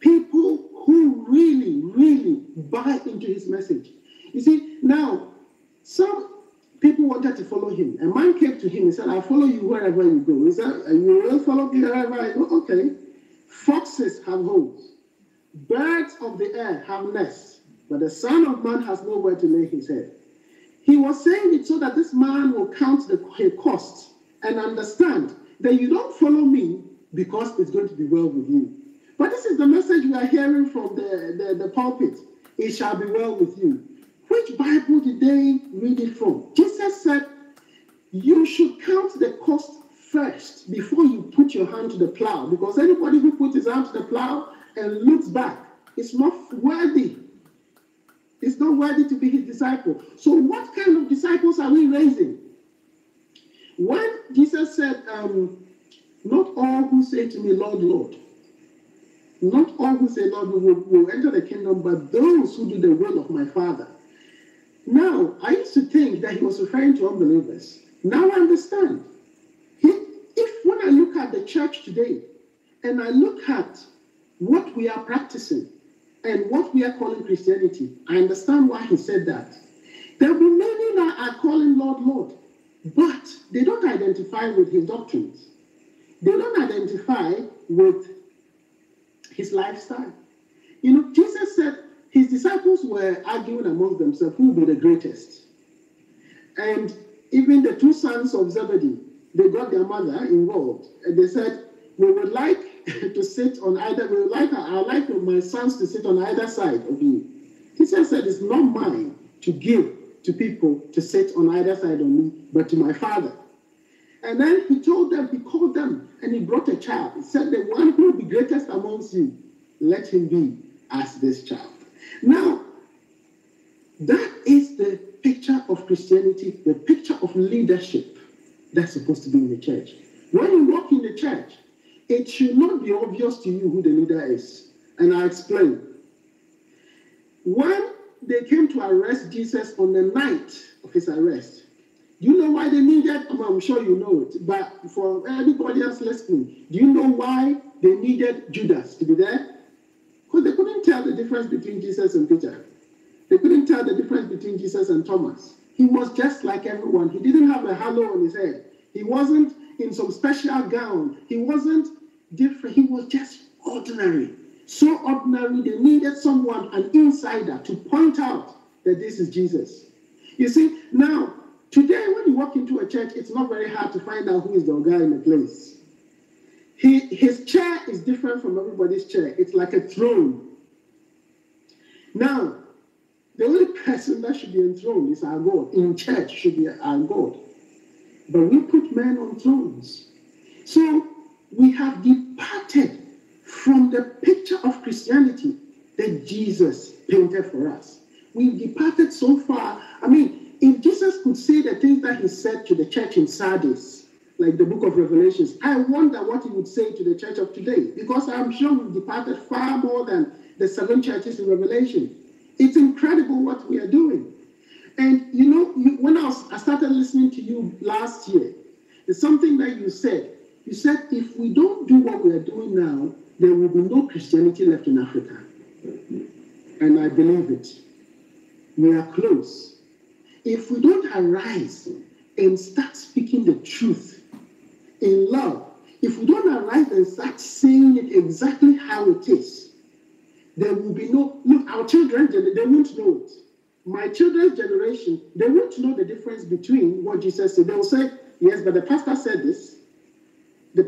people who really, really buy into his message. You see, now, some people wanted to follow him. A man came to him and said, I'll follow you wherever you go. He said, you will follow me wherever I go? Okay. Foxes have holes. Birds of the air have nests. But the Son of Man has nowhere to lay his head. He was saying it so that this man will count the cost and understand that you don't follow me because it's going to be well with you. But this is the message we are hearing from the pulpit. It shall be well with you. Which Bible did they read it from? Jesus said, you should count the cost first before you put your hand to the plow. Because anybody who puts his hand to the plow and looks back is not worthy. It's not worthy to be his disciple. So what kind of disciples are we raising? When Jesus said, not all who say to me, Lord, Lord, not all who say, Lord, will enter the kingdom, but those who do the will of my Father. Now, I used to think that he was referring to unbelievers. Now I understand. When I look at the church today, and I look at what we are practicing, and what we are calling Christianity, I understand why he said that. There will be many that are calling Lord, Lord, but they don't identify with his doctrines. They don't identify with his lifestyle. You know, Jesus said his disciples were arguing among themselves who will be the greatest. And even the two sons of Zebedee, they got their mother involved. And they said, we would like to sit on either, I'd like my sons to sit on either side of you. Jesus said, it's not mine to give to people to sit on either side of me, but to my Father. And then he told them, he called them, and he brought a child. He said, the one who will be greatest amongst you, let him be as this child. Now, that is the picture of Christianity, the picture of leadership that's supposed to be in the church. When you walk in the church, it should not be obvious to you who the leader is. And I'll explain. When they came to arrest Jesus on the night of his arrest, do you know why they needed, I'm sure you know it, but for everybody else listening, do you know why they needed Judas to be there? Because they couldn't tell the difference between Jesus and Peter. They couldn't tell the difference between Jesus and Thomas. He was just like everyone. He didn't have a halo on his head. He wasn't in some special gown. He wasn't different. He was just ordinary. So ordinary, they needed someone, an insider, to point out that this is Jesus. You see, now, today when you walk into a church, it's not very hard to find out who is the guy in the place. His chair is different from everybody's chair. It's like a throne. Now, the only person that should be enthroned is our God. In church should be our God. But we put men on thrones. So we have departed from the picture of Christianity that Jesus painted for us. We've departed so far. I mean, if Jesus could say the things that he said to the church in Sardis, like the book of Revelations, I wonder what he would say to the church of today, because I'm sure we've departed far more than the 7 churches in Revelation. It's incredible what we are doing. And when I started listening to you last year, there's something that you said. You said, if we don't do what we are doing now, there will be no Christianity left in Africa. And I believe it. We are close. If we don't arise and start speaking the truth in love, if we don't arise and start saying it exactly how it is, there will be no, look, our children, they won't know it. My children's generation, they won't know the difference between what Jesus said. They will say, yes, but the pastor said this.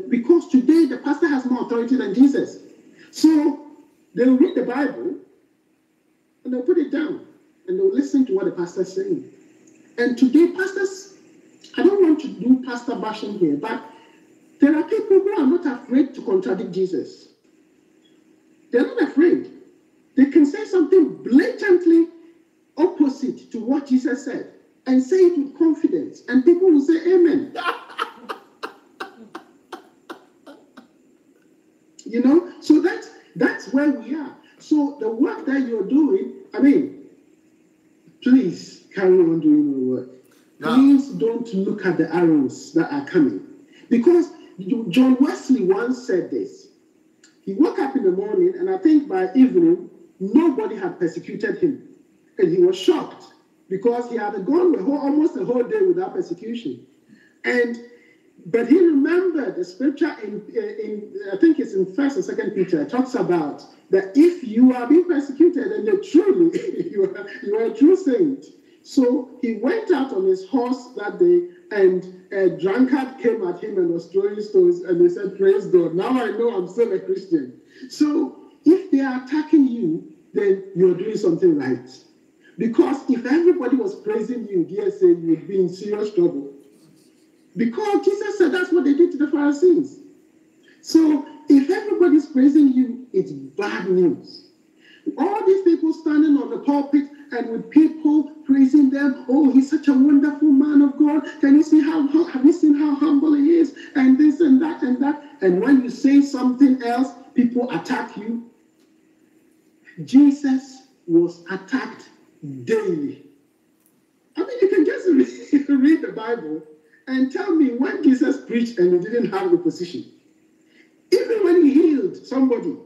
Because today the pastor has more authority than Jesus. So they'll read the Bible and they'll put it down and they'll listen to what the pastor is saying. And today, pastors, I don't want to do pastor bashing here, but there are people who are not afraid to contradict Jesus. They're not afraid. They can say something blatantly opposite to what Jesus said and say it with confidence, and people will say amen. So that's where we are. So the work that you're doing, I mean, please carry on doing your work. No. Please don't look at the arrows that are coming. Because John Wesley once said this. He woke up in the morning, and I think by evening, nobody had persecuted him. And he was shocked because he had gone almost the whole day without persecution. But he remembered the scripture in I think it's in 1st or 2nd Peter, it talks about that if you are being persecuted, and you're truly, you are a true saint. So he went out on his horse that day, and a drunkard came at him and was throwing stones, and he said, praise God, now I know I'm still a Christian. So if they are attacking you, then you're doing something right. Because if everybody was praising you, dear say, you would be in serious trouble. Because Jesus said that's what they did to the Pharisees. So if everybody's praising you, it's bad news. All these people standing on the pulpit and with people praising them, oh, he's such a wonderful man of God. Can you see have you seen how humble he is? And this and that and that. And when you say something else, people attack you. Jesus was attacked daily. I mean, you can just read the Bible and tell me when Jesus preached and he didn't have opposition. Even when he healed somebody,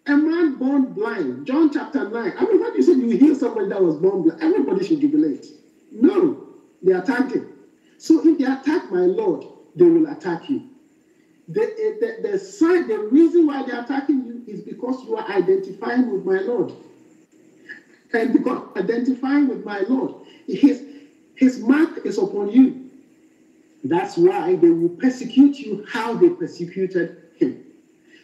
a man born blind, John chapter 9. I mean, when you say you heal somebody that was born blind, everybody should jubilate. No, they attack him. So if they attack my Lord, they will attack you. The reason why they're attacking you is because you are identifying with my Lord. And because identifying with my Lord, his mark is upon you. That's why they will persecute you how they persecuted him.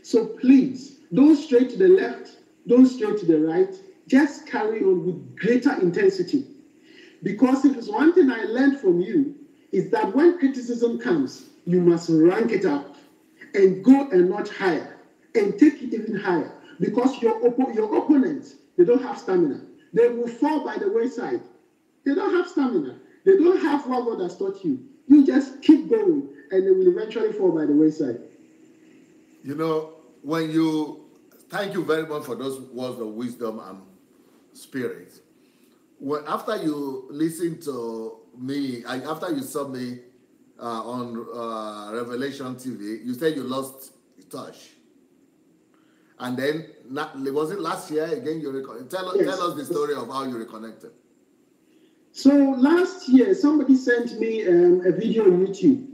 So please, don't stray to the left, don't stray to the right. Just carry on with greater intensity. Because if it's one thing I learned from you, is that when criticism comes, you must rank it up and go a notch higher and take it even higher. Because your opponents, they don't have stamina. They will fall by the wayside. They don't have stamina. They don't have what God has taught you. You just keep going, and they will eventually fall by the wayside. Thank you very much for those words of wisdom and spirit. After you listened to me, after you saw me on Revelation TV, you said you lost touch. And then, was it last year again? Tell us the story of how you reconnected. So last year, somebody sent me a video on YouTube.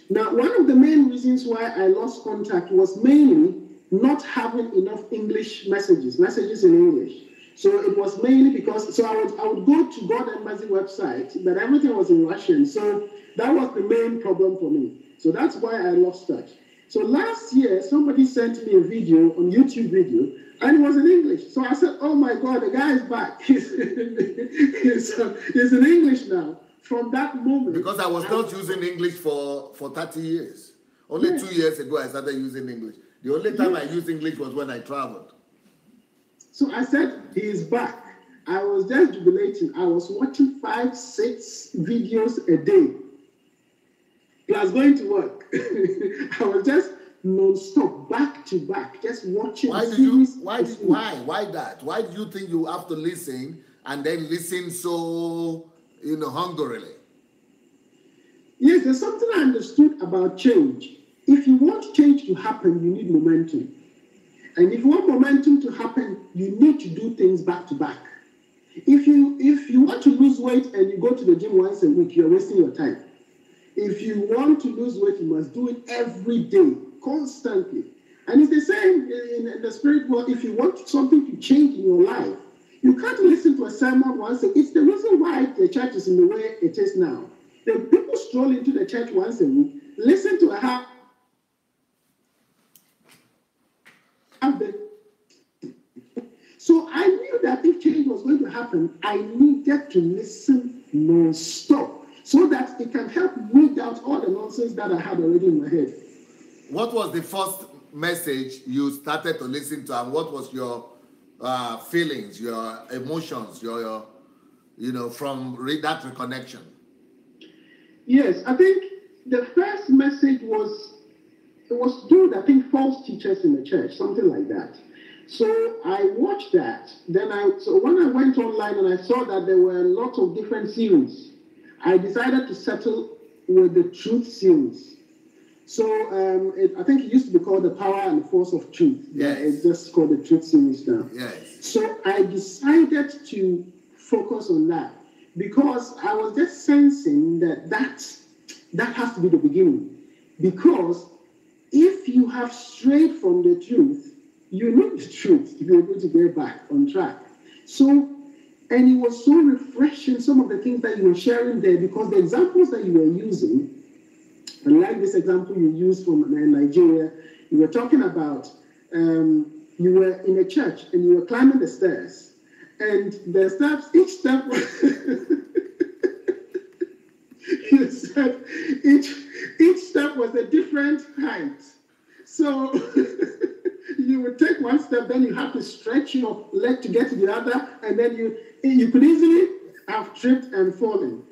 Now, one of the main reasons why I lost contact was mainly not having enough English messages in English. So it was mainly because, I would go to God Embassy website, but everything was in Russian. So that was the main problem for me. So that's why I lost touch. So last year, somebody sent me a video on YouTube video, and it was in English. So I said, oh my God, the guy is back. He's in English now. From that moment. Because I was not using English for 30 years. Only 2 years ago, I started using English. The only time I used English was when I traveled. So I said, he is back. I was just jubilating. I was watching 5-6 videos a day. plus going to work. I was just non-stop, back to back, just watching series. Why that? Why do you think you have to listen and then listen so, hungrily? Yes, there's something I understood about change. If you want change to happen, you need momentum. And if you want momentum to happen, you need to do things back to back. If you want to lose weight and you go to the gym once a week, you're wasting your time. If you want to lose weight, you must do it every day, constantly. And it's the same in the spirit world. If you want something to change in your life, you can't listen to a sermon once. It's the reason why the church is in the way it is now. The people stroll into the church once a week, listen to a half. So I knew that if change was going to happen, I needed to listen non-stop so that it can help weed out all the nonsense that I had already in my head. What was the first message you started to listen to, and what was your feelings, your emotions, your from that reconnection? Yes, I think the first message was to do with, I think, false teachers in the church, something like that. So I watched that. So when I went online and I saw that there were a lot of different series, I decided to settle with the Truth series. So I think it used to be called The Power and the Force of Truth. Yes. It's just called the Truth series now. Yes. So I decided to focus on that because I was just sensing that has to be the beginning. Because if you have strayed from the truth, you need the truth to be able to get back on track. So, and it was so refreshing, some of the things that you were sharing there, because the examples that you were using, and like this example you used from Nigeria, you were talking about, you were in a church and you were climbing the stairs, and the steps, each step was, you said each step was a different height. So you would take one step, then you have to stretch your leg to get to the other, and then you could easily have tripped and fallen.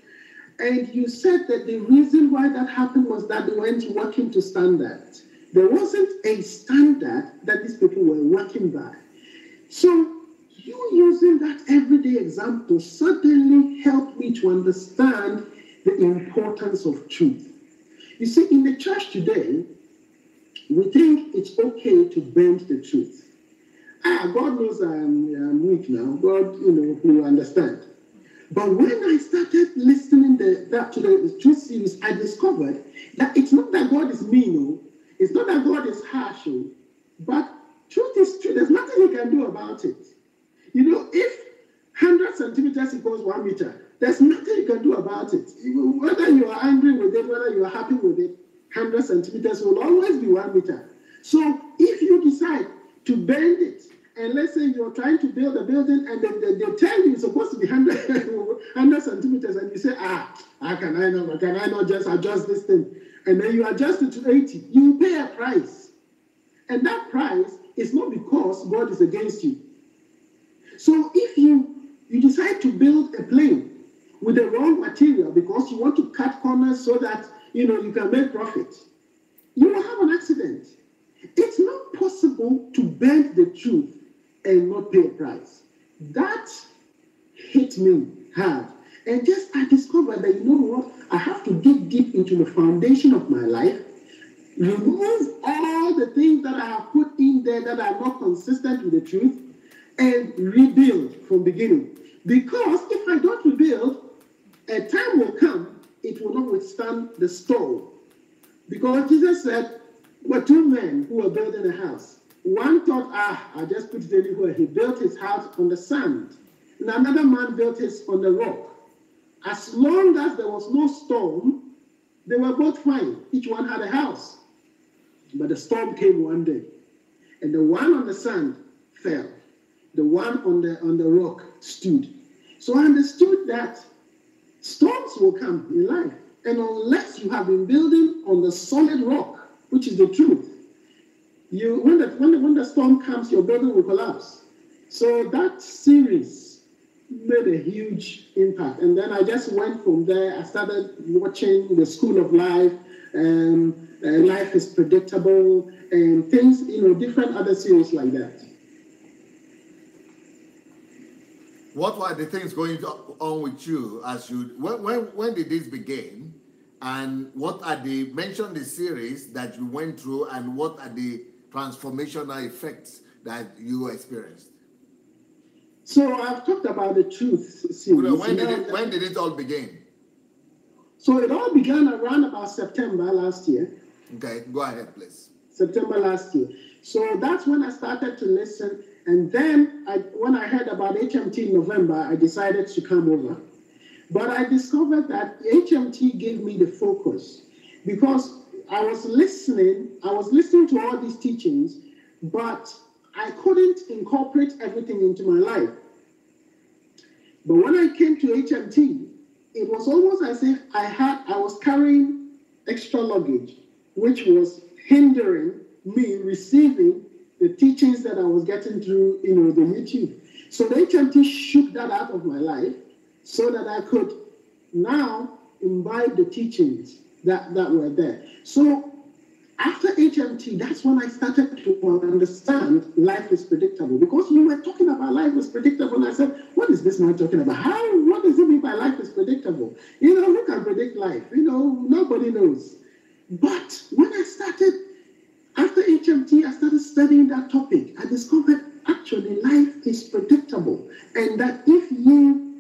And you said that the reason why that happened was that they weren't working to standards. There wasn't a standard that these people were working by. So you using that everyday example suddenly helped me to understand the importance of truth. You see, in the church today, we think it's okay to bend the truth. God knows I'm weak now. God, will understand. But when I started listening to the truth series, I discovered that it's not that God is mean, it's not that God is harsh, but truth is true. There's nothing he can do about it. If 100 centimeters equals 1 meter, there's nothing you can do about it. Whether you are angry with it, whether you are happy with it, 100 centimeters will always be 1 meter. So if you decide to bend it, and let's say you're trying to build a building and they tell you it's supposed to be 100 centimeters, and you say, how can I not just adjust this thing? And then you adjust it to 80, you pay a price. And that price is not because God is against you. So if you decide to build a plane with the wrong material because you want to cut corners so that you can make profit, you will have an accident. It's not possible to bend the truth and not pay a price. That hit me hard. And I discovered that, I have to dig deep into the foundation of my life, remove all the things that I have put in there that are not consistent with the truth, and rebuild from beginning. Because if I don't rebuild, a time will come, it will not withstand the storm. Because Jesus said, there were 2 men who were building a house. One thought, I just put it anywhere. He built his house on the sand. And another man built his on the rock. As long as there was no storm, they were both fine. Each one had a house. But the storm came one day. And the one on the sand fell. The one on the rock stood. So I understood that storms will come in life. And unless you have been building on the solid rock, which is the truth, when the storm comes, your building will collapse. So that series made a huge impact. And then I just went from there. I started watching the School of Life, Life is Predictable, and things, different other series like that. What were the things going on with you as you, when did this begin? And what are mention the series that you went through, and what are the transformational effects that you experienced? So I've talked about the truth series. When did it all begin? So it all began around about September last year. Okay, go ahead, please. September last year. So that's when I started to listen. And then when I heard about HMT in November, I decided to come over. But I discovered that HMT gave me the focus, because I was listening to all these teachings, but I couldn't incorporate everything into my life. But when I came to HMT, it was almost as if I was carrying extra luggage, which was hindering me receiving the teachings that I was getting through, the YouTube. So the HMT shook that out of my life so that I could now imbibe the teachings that were there. So after HMT, that's when I started to understand life is predictable, because you were talking about life is predictable, and I said, what is this man talking about? What does it mean by life is predictable? Who can predict life? Nobody knows. But when I started, after HMT, I started studying that topic. I discovered actually life is predictable, and that if you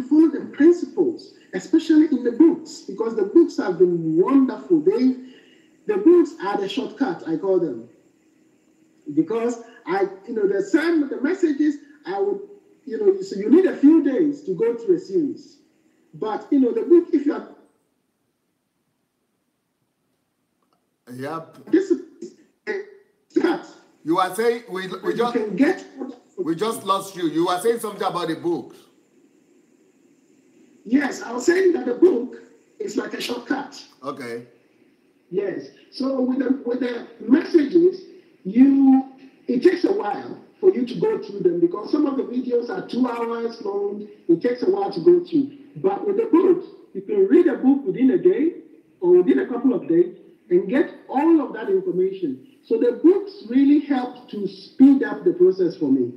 follow the principles, especially in the books, because the books have been wonderful. The books are the shortcut, I call them, because the messages I would, so you need a few days to go through a series, but the book, if you are, this is you are saying we just lost you. You are saying something about the books. Yes, I was saying that the book is like a shortcut. Okay. Yes. So with the messages, it takes a while for you to go through them, because some of the videos are 2 hours long. It takes a while to go through. But with the books, you can read a book within a day or within a couple of days and get all of that information. So the books really helped to speed up the process for me.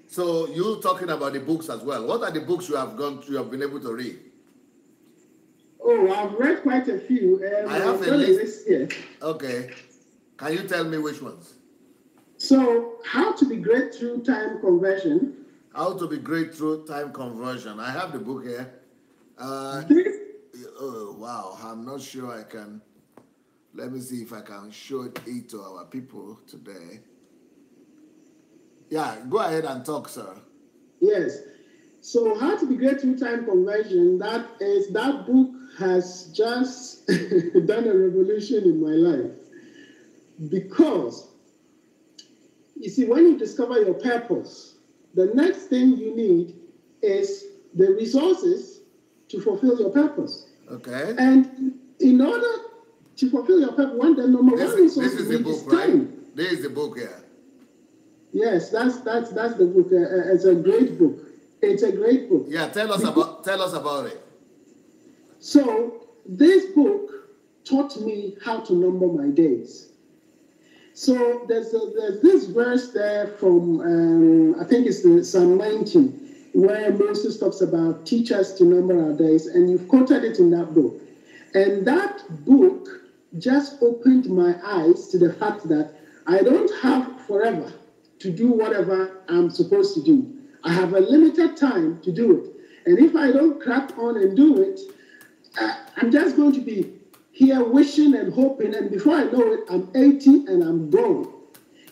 So you're talking about the books as well. What are the books you have been able to read? Oh, I've read quite a few. I have a list here. Okay. Can you tell me which ones? So, How to Be Great Through Time Conversion. How to Be Great Through Time Conversion. I have the book here. Oh, wow. I'm not sure I can. Let me see if I can show it to our people today. Yeah, go ahead and talk, sir. Yes. So How to Be Great Through Time Conversion, that book has just done a revolution in my life. Because, you see, when you discover your purpose, the next thing you need is the resources to fulfill your purpose. Okay. And in order to fulfill your purpose, the number one resource you need is time. Right? There is the book here. Yes, that's the book. It's a great book. It's a great book. Yeah, tell us about it. So this book taught me how to number my days. So there's this verse there from I think it's Psalm 19, where Moses talks about teach us to number our days, and you've quoted it in that book. And that book just opened my eyes to the fact that I don't have forever to do whatever I'm supposed to do. I have a limited time to do it. And if I don't crack on and do it, I'm just going to be here wishing and hoping, and before I know it, I'm 80 and I'm gone.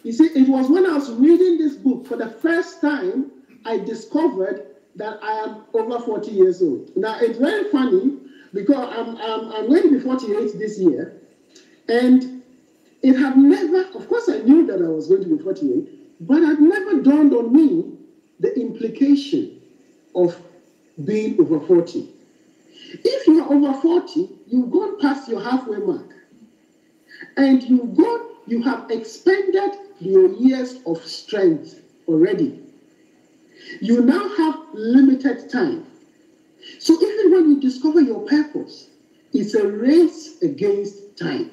You see, it was when I was reading this book for the first time, I discovered that I am over 40 years old. Now, it's very funny, because I'm going to be 48 this year, and it had never, of course I knew that I was going to be 48, but it never dawned on me the implication of being over 40. If you are over 40, you've gone past your halfway mark, and you have expended your years of strength already. You now have limited time. So even when you discover your purpose, it's a race against time.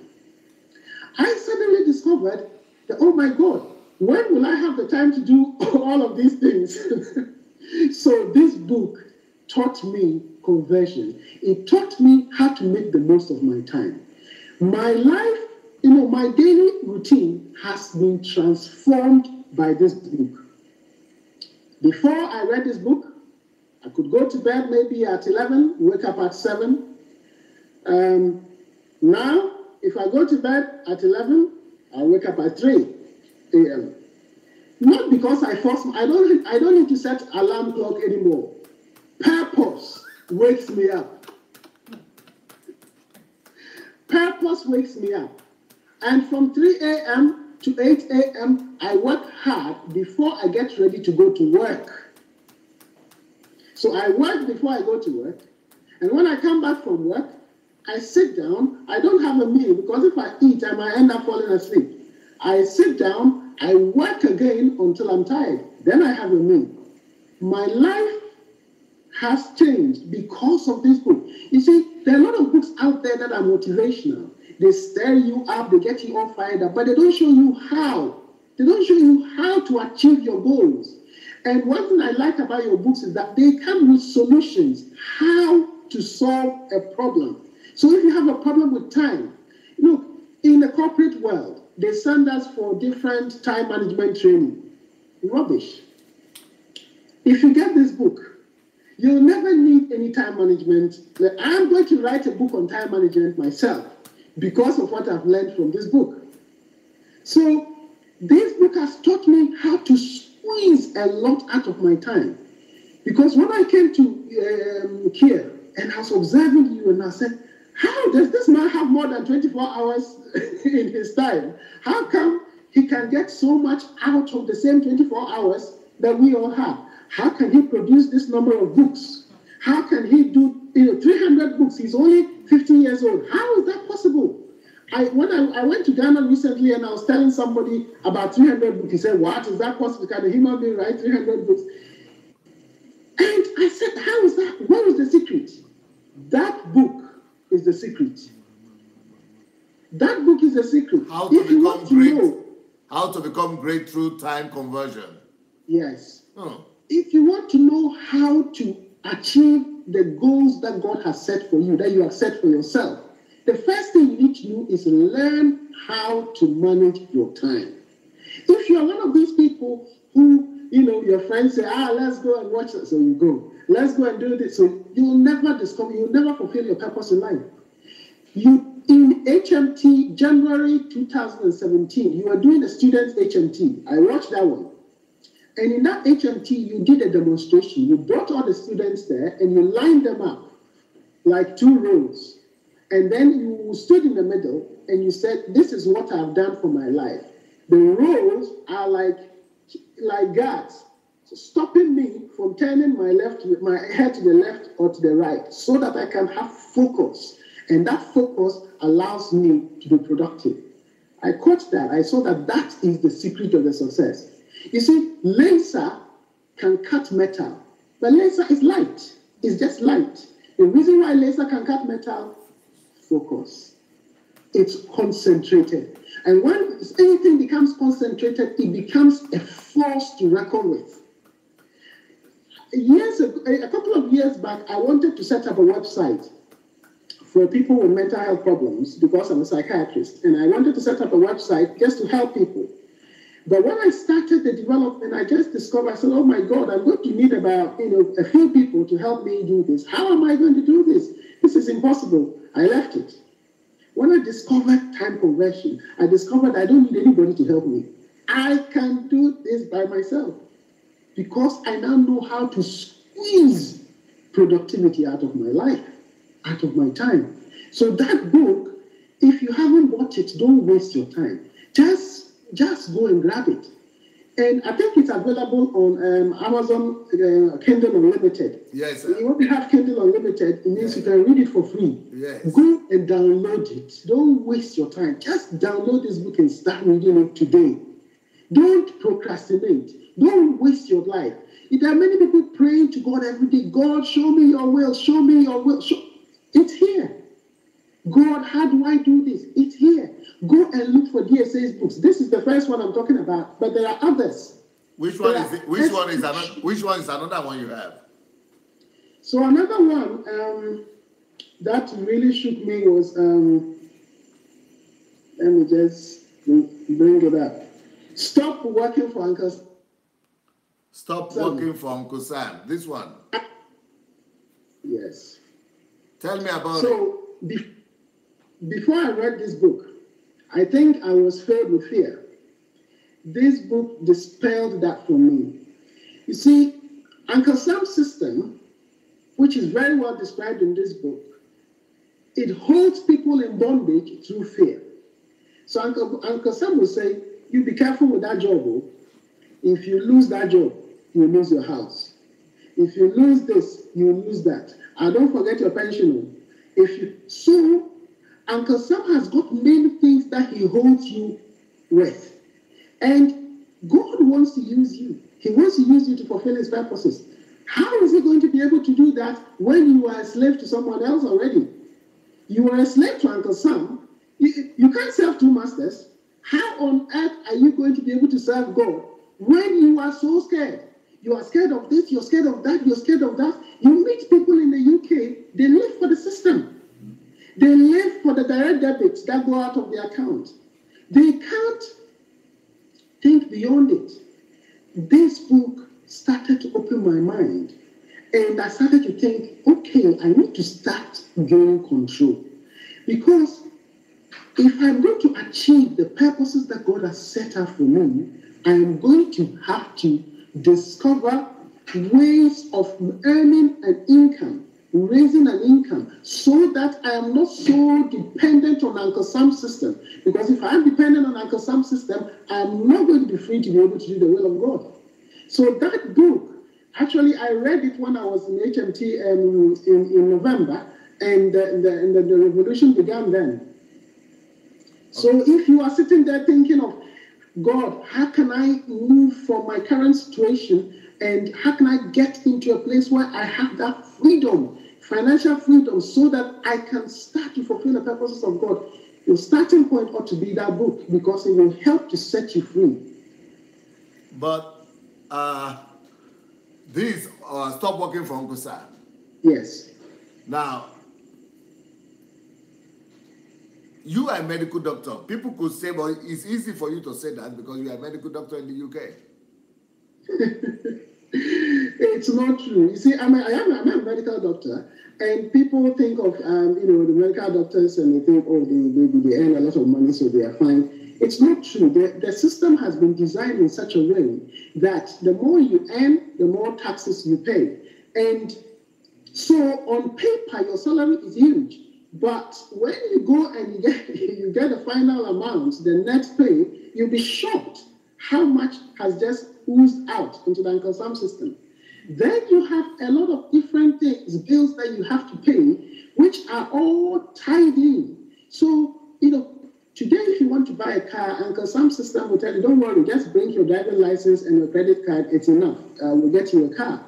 I suddenly discovered that, oh my God, when will I have the time to do all of these things? So this book taught me conversion. It taught me how to make the most of my time. My life, my daily routine has been transformed by this book. Before I read this book, I could go to bed maybe at 11, wake up at 7. Now, if I go to bed at 11, I wake up at 3 a.m. Not because I don't need to set alarm clock anymore. Purpose wakes me up. Purpose wakes me up. And from 3 a.m. to 8 a.m., I work hard before I get ready to go to work. So I work before I go to work. And when I come back from work, I sit down. I don't have a meal because if I eat, I might end up falling asleep. I sit down, I work again until I'm tired. Then I have a meal. My life has changed because of this book. You see, there are a lot of books out there that are motivational. They stir you up, they get you all fired up, but they don't show you how. They don't show you how to achieve your goals. And one thing I like about your books is that they come with solutions, how to solve a problem. So if you have a problem with time, look, in the corporate world, they send us for different time management training. Rubbish. If you get this book, you'll never need any time management. I'm going to write a book on time management myself because of what I've learned from this book. So this book has taught me how to squeeze a lot out of my time. Because when I came to Kia and I was observing you and I said, how does this man have more than 24 hours in his time? How come he can get so much out of the same 24 hours that we all have? How can he produce this number of books? How can he do 300 books? He's only 50 years old. How is that possible? When I went to Ghana recently and I was telling somebody about 300 books, he said, what, is that possible? Can a human being write 300 books? And I said, how is that? What is the secret? That book is the secret. That book is the secret. How to become great. How to become great through time conversion. Yes. If you want to know how to achieve the goals that God has set for you, that you have set for yourself, the first thing you need to do is learn how to manage your time. If you're one of these people who, your friends say, let's go and watch it, so you go. Let's go and do this. So you'll never fulfill your purpose in life. In HMT, January 2017, you were doing a student's HMT. I watched that one. And in that HMT, you did a demonstration. You brought all the students there and you lined them up like 2 rows. And then you stood in the middle and you said, this is what I've done for my life. The rows are like guards, stopping me from turning my head to the left or to the right so that I can have focus. And that focus allows me to be productive. I caught that. I saw that is the secret of the success. You see, laser can cut metal, but laser is light. It's just light. The reason why laser can cut metal, focus. It's concentrated. And when anything becomes concentrated, it becomes a force to reckon with. A couple of years back, I wanted to set up a website for people with mental health problems because I'm a psychiatrist. And I wanted to set up a website just to help people. But when I started the development, I just discovered, I said, oh my God, I'm going to need about a few people to help me do this. How am I going to do this? This is impossible. I left it. When I discovered time conversion, I discovered I don't need anybody to help me. I can do this by myself because I now know how to squeeze productivity out of my life, out of my time. So that book, if you haven't bought it, don't waste your time. Just go and grab it. And I think it's available on Amazon Kindle Unlimited. Yes, sir. You want to have Kindle Unlimited, it means you can read it for free. Yes. Go and download it. Don't waste your time. Just download this book and start reading it today. Don't procrastinate. Don't waste your life. There are many people praying to God every day. God, show me your will. Show me your will. It's here. God, how do I do this? It's here. Go and look for DSA's books. This is the first one I'm talking about, but there are others. Which one is it? Which one is another one you have? So another one that really shook me was let me just bring it up. Stop working for Uncle Sam. Stop working for Uncle Sam. This one. Yes. Tell me about it. So before I read this book, I think I was filled with fear. This book dispelled that for me. You see, Uncle Sam's system, which is very well described in this book, it holds people in bondage through fear. So Uncle Sam will say, you be careful with that job. Oh. If you lose that job, you lose your house. If you lose this, you lose that. And don't forget your pension. So Uncle Sam has got many things that he holds you with. And God wants to use you. He wants to use you to fulfill his purposes. How is he going to be able to do that when you are a slave to someone else already? You are a slave to Uncle Sam. You can't serve two masters. How on earth are you going to be able to serve God when you are so scared? You are scared of this, you're scared of that, you're scared of that. You meet people in the UK, they live for the system. They live for the direct debits that go out of their account. They can't think beyond it. This book started to open my mind. And I started to think, okay, I need to start gaining control. Because if I'm going to achieve the purposes that God has set out for me, I am going to have to discover ways of earning an income, raising an income, so that I am not so dependent on Uncle Sam's system. Because if I am dependent on Uncle Sam's system, I am not going to be free to be able to do the will of God. So that book, actually, I read it when I was in HMT in November, and the revolution began then. So if you are sitting there thinking of, God, how can I move from my current situation, and how can I get into a place where I have that freedom, financial freedom, so that I can start to fulfill the purposes of God? Your starting point ought to be that book, because it will help to set you free. But this stop working for Uncle Sam. Yes. Now, you are a medical doctor. People could say, but it's easy for you to say that because you are a medical doctor in the UK. It's not true. You see, I'm a medical doctor, and people think of the medical doctors and they think, oh, they earn a lot of money, so they are fine. It's not true. The system has been designed in such a way that the more you earn, the more taxes you pay. And so on paper, your salary is huge. But when you go and you get the final amount, the net pay, you'll be shocked how much has just oozed out into the Uncle Sam system. Then you have a lot of different things, bills that you have to pay, which are all tied in. So, today if you want to buy a car, Uncle Sam's system will tell you, don't worry, just bring your driving license and your credit card, it's enough. We'll get you a car.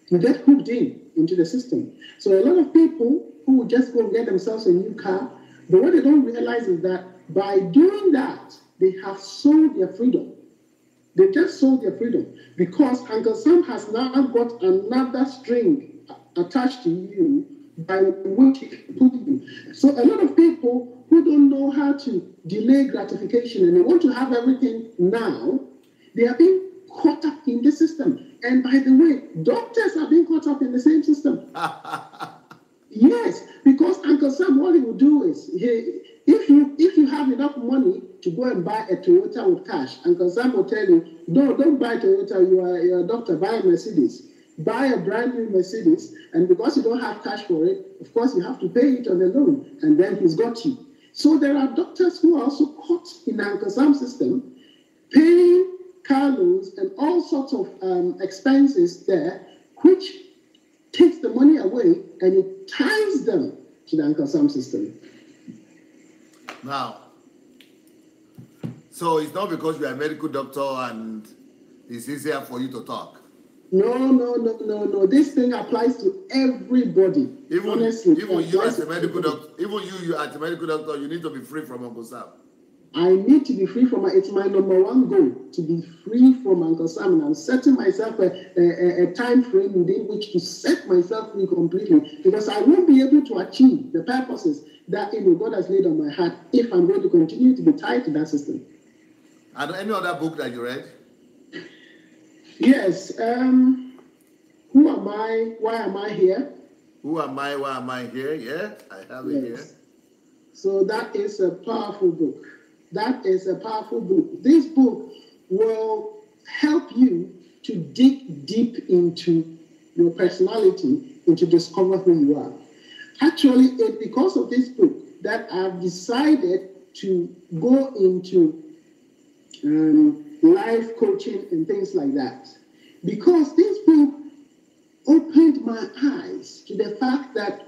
You get hooked into the system. So a lot of people who will just go get themselves a new car, but what they don't realize is that by doing that, they have sold their freedom. They just sold their freedom because Uncle Sam has now got another string attached to you by which he can put you. So a lot of people who don't know how to delay gratification and they want to have everything now, they are being caught up in the system. And by the way, doctors are being caught up in the same system. Yes, because Uncle Sam, what he will do is, if you have enough money to go and buy a Toyota with cash, Uncle Sam will tell you, no, don't buy Toyota, you're a doctor, buy a Mercedes. Buy a brand new Mercedes, and because you don't have cash for it, of course, you have to pay it on a loan, and then he's got you. So there are doctors who are also caught in Uncle Sam's system, paying car loans and all sorts of expenses there, which takes the money away and it ties them to the Uncle Sam system. Now, So it's not because you are a medical doctor and it's easier for you to talk. No. This thing applies to everybody. Honestly, even you as a medical doctor, you as a medical doctor, you need to be free from Uncle Sam. I need to be free from it's my number one goal, to be free from Uncle Sam. And I'm setting myself a time frame within which to set myself free completely, because I won't be able to achieve the purposes that God has laid on my heart if I'm going to continue to be tied to that system. And any other book that you read? Yes. Who am I? Why am I here? Who am I? Why am I here? Yeah, I have it here. So that is a powerful book. That is a powerful book. This book will help you to dig deep into your personality and to discover who you are. Actually, it's because of this book that I've decided to go into life coaching and things like that. Because this book opened my eyes to the fact that,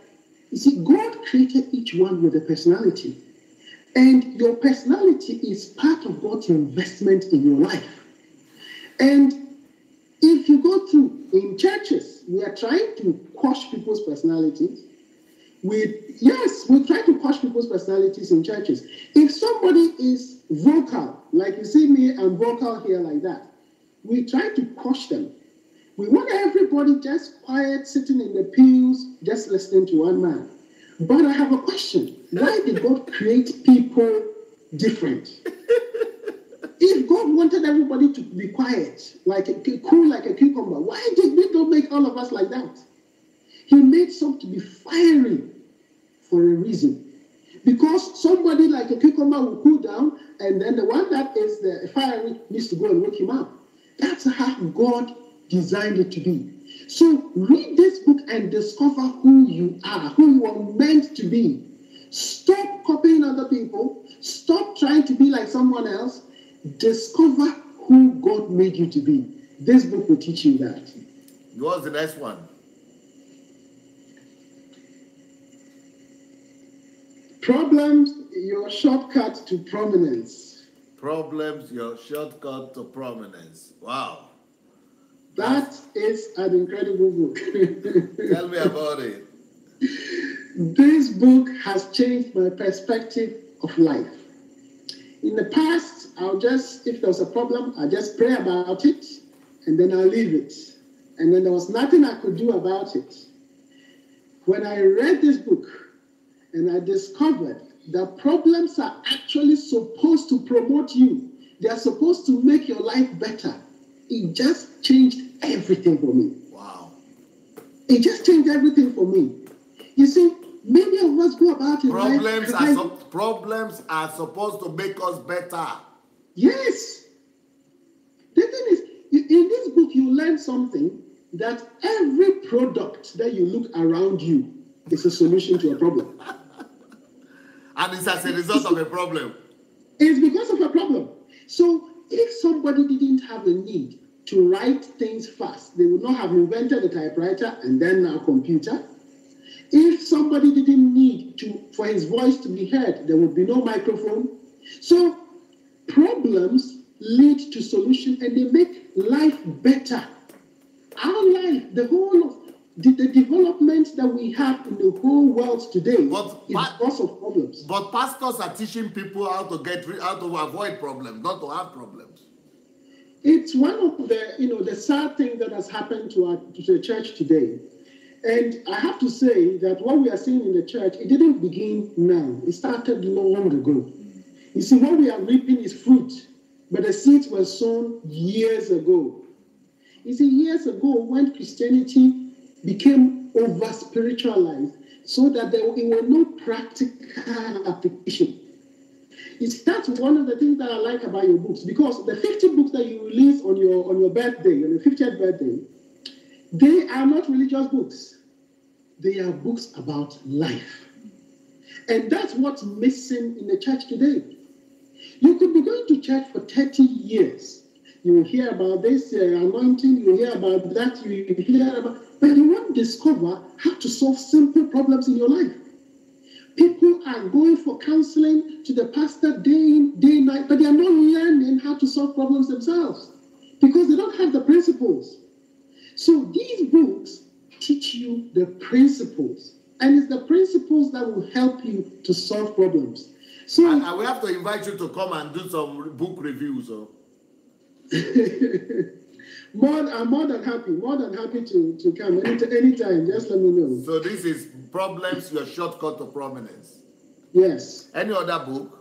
you see, God created each one with a personality. And your personality is part of God's investment in your life. And if you go through in churches, we are trying to quash people's personalities. We try to quash people's personalities in churches. If somebody is vocal, like you see me, I'm vocal here like that, we try to quash them. We want everybody just quiet, sitting in the pews, just listening to one man. But I have a question. Why did God create people different? If God wanted everybody to be quiet, cool like a cucumber, why did He not make all of us like that? He made some to be fiery for a reason. Because somebody like a cucumber will cool down, and then the one that is the fiery needs to go and wake him up. That's how God designed it to be. So read this book and discover who you are, who you are meant to be. Stop copying other people. Stop trying to be like someone else. Discover who God made you to be. This book will teach you that. What's the next one? Problems, your shortcut to prominence. Problems, your shortcut to prominence. Wow. That is an incredible book. Tell me about it. This book has changed my perspective of life. In the past, if there was a problem, I'll just pray about it, and then I'll leave it. And then there was nothing I could do about it. When I read this book, and I discovered that problems are actually supposed to promote you. They are supposed to make your life better. It just changed everything for me. Wow. It just changed everything for me. You see, many of us go about in life. Problems are supposed to make us better. Yes. The thing is, in this book, you learn something, that every product that you look around you is a solution to a problem. And it's as a result of a problem. It's because of a problem. So if somebody didn't have a need to write things fast, they would not have invented a typewriter and then a computer. If somebody didn't need for his voice to be heard, there would be no microphone. So problems lead to solution, and they make life better. Our life, the whole of the development that we have in the whole world today is because of problems. But pastors are teaching people how to avoid problems, not to have problems. It's one of the sad things that has happened to the church today. And I have to say that what we are seeing in the church, it didn't begin now. It started long ago. You see, what we are reaping is fruit, but the seeds were sown years ago. You see, years ago, when Christianity became over-spiritualized, so that there were no practical application. That's one of the things that I like about your books, because the 50 books that you release on your birthday, on your 50th birthday, they are not religious books. They are books about life. And that's what's missing in the church today. You could be going to church for 30 years. You will hear about this anointing, you will hear about that, you will hear about, but you won't discover how to solve simple problems in your life. People are going for counseling to the pastor day in, day night, but they are not learning how to solve problems themselves because they don't have the principles. So these books teach you the principles, and it's the principles that will help you to solve problems. So and we have to invite you to come and do some book reviews. So. I'm more than happy to come anytime. Just let me know. So this is Problems, Your Shortcut to Prominence. Yes. Any other book?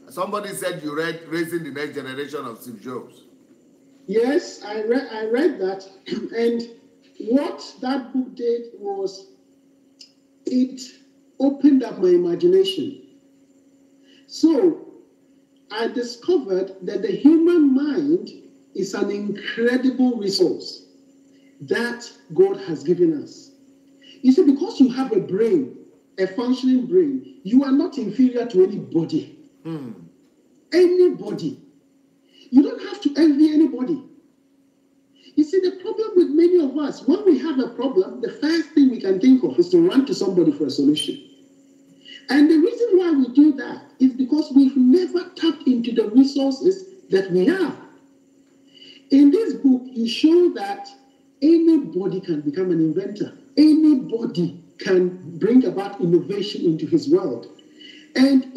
Somebody said you read Raising the Next Generation of Steve Jobs. Yes, I read that, and what that book did was it opened up my imagination. So I discovered that the human mind is an incredible resource that God has given us. You see, because you have a brain, a functioning brain, you are not inferior to anybody. Anybody. You don't have to envy anybody. You see, the problem with many of us, when we have a problem, the first thing we can think of is to run to somebody for a solution. And the reason why we do that is because we've never tapped into the resources that we have. In this book, you show that anybody can become an inventor. Anybody can bring about innovation into his world. And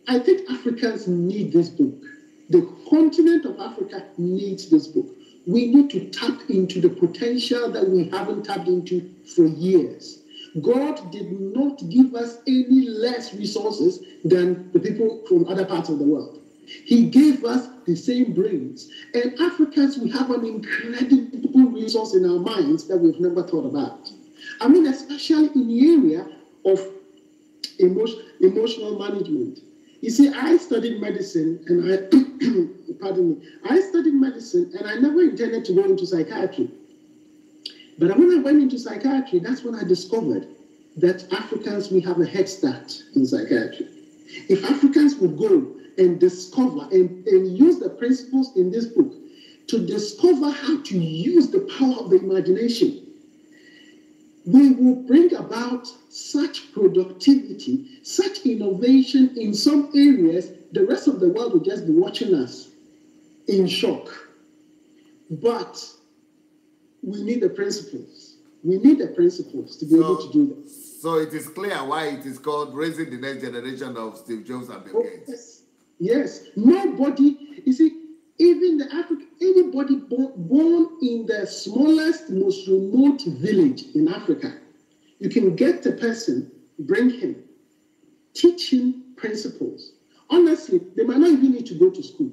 I think Africans need this book. The continent of Africa needs this book. We need to tap into the potential that we haven't tapped into for years. God did not give us any less resources than the people from other parts of the world. He gave us the same brains. And Africans, we have an incredible resource in our minds that we've never thought about. I mean, especially in the area of emotional management. You see, I studied medicine and I studied medicine and I never intended to go into psychiatry. But when I went into psychiatry, that's when I discovered that Africans, we have a head start in psychiatry. If Africans would go and discover and use the principles in this book to discover how to use the power of the imagination, we will bring about such productivity, such innovation in some areas, the rest of the world will just be watching us in shock. But we need the principles. We need the principles to be able to do that. So it is clear why it is called Raising the Next Generation of Steve Jobs and Bill Gates. Yes. Nobody, you see, even anybody born in the smallest, most remote village in Africa, you can get the person, bring him, teach him principles. Honestly, they might not even need to go to school.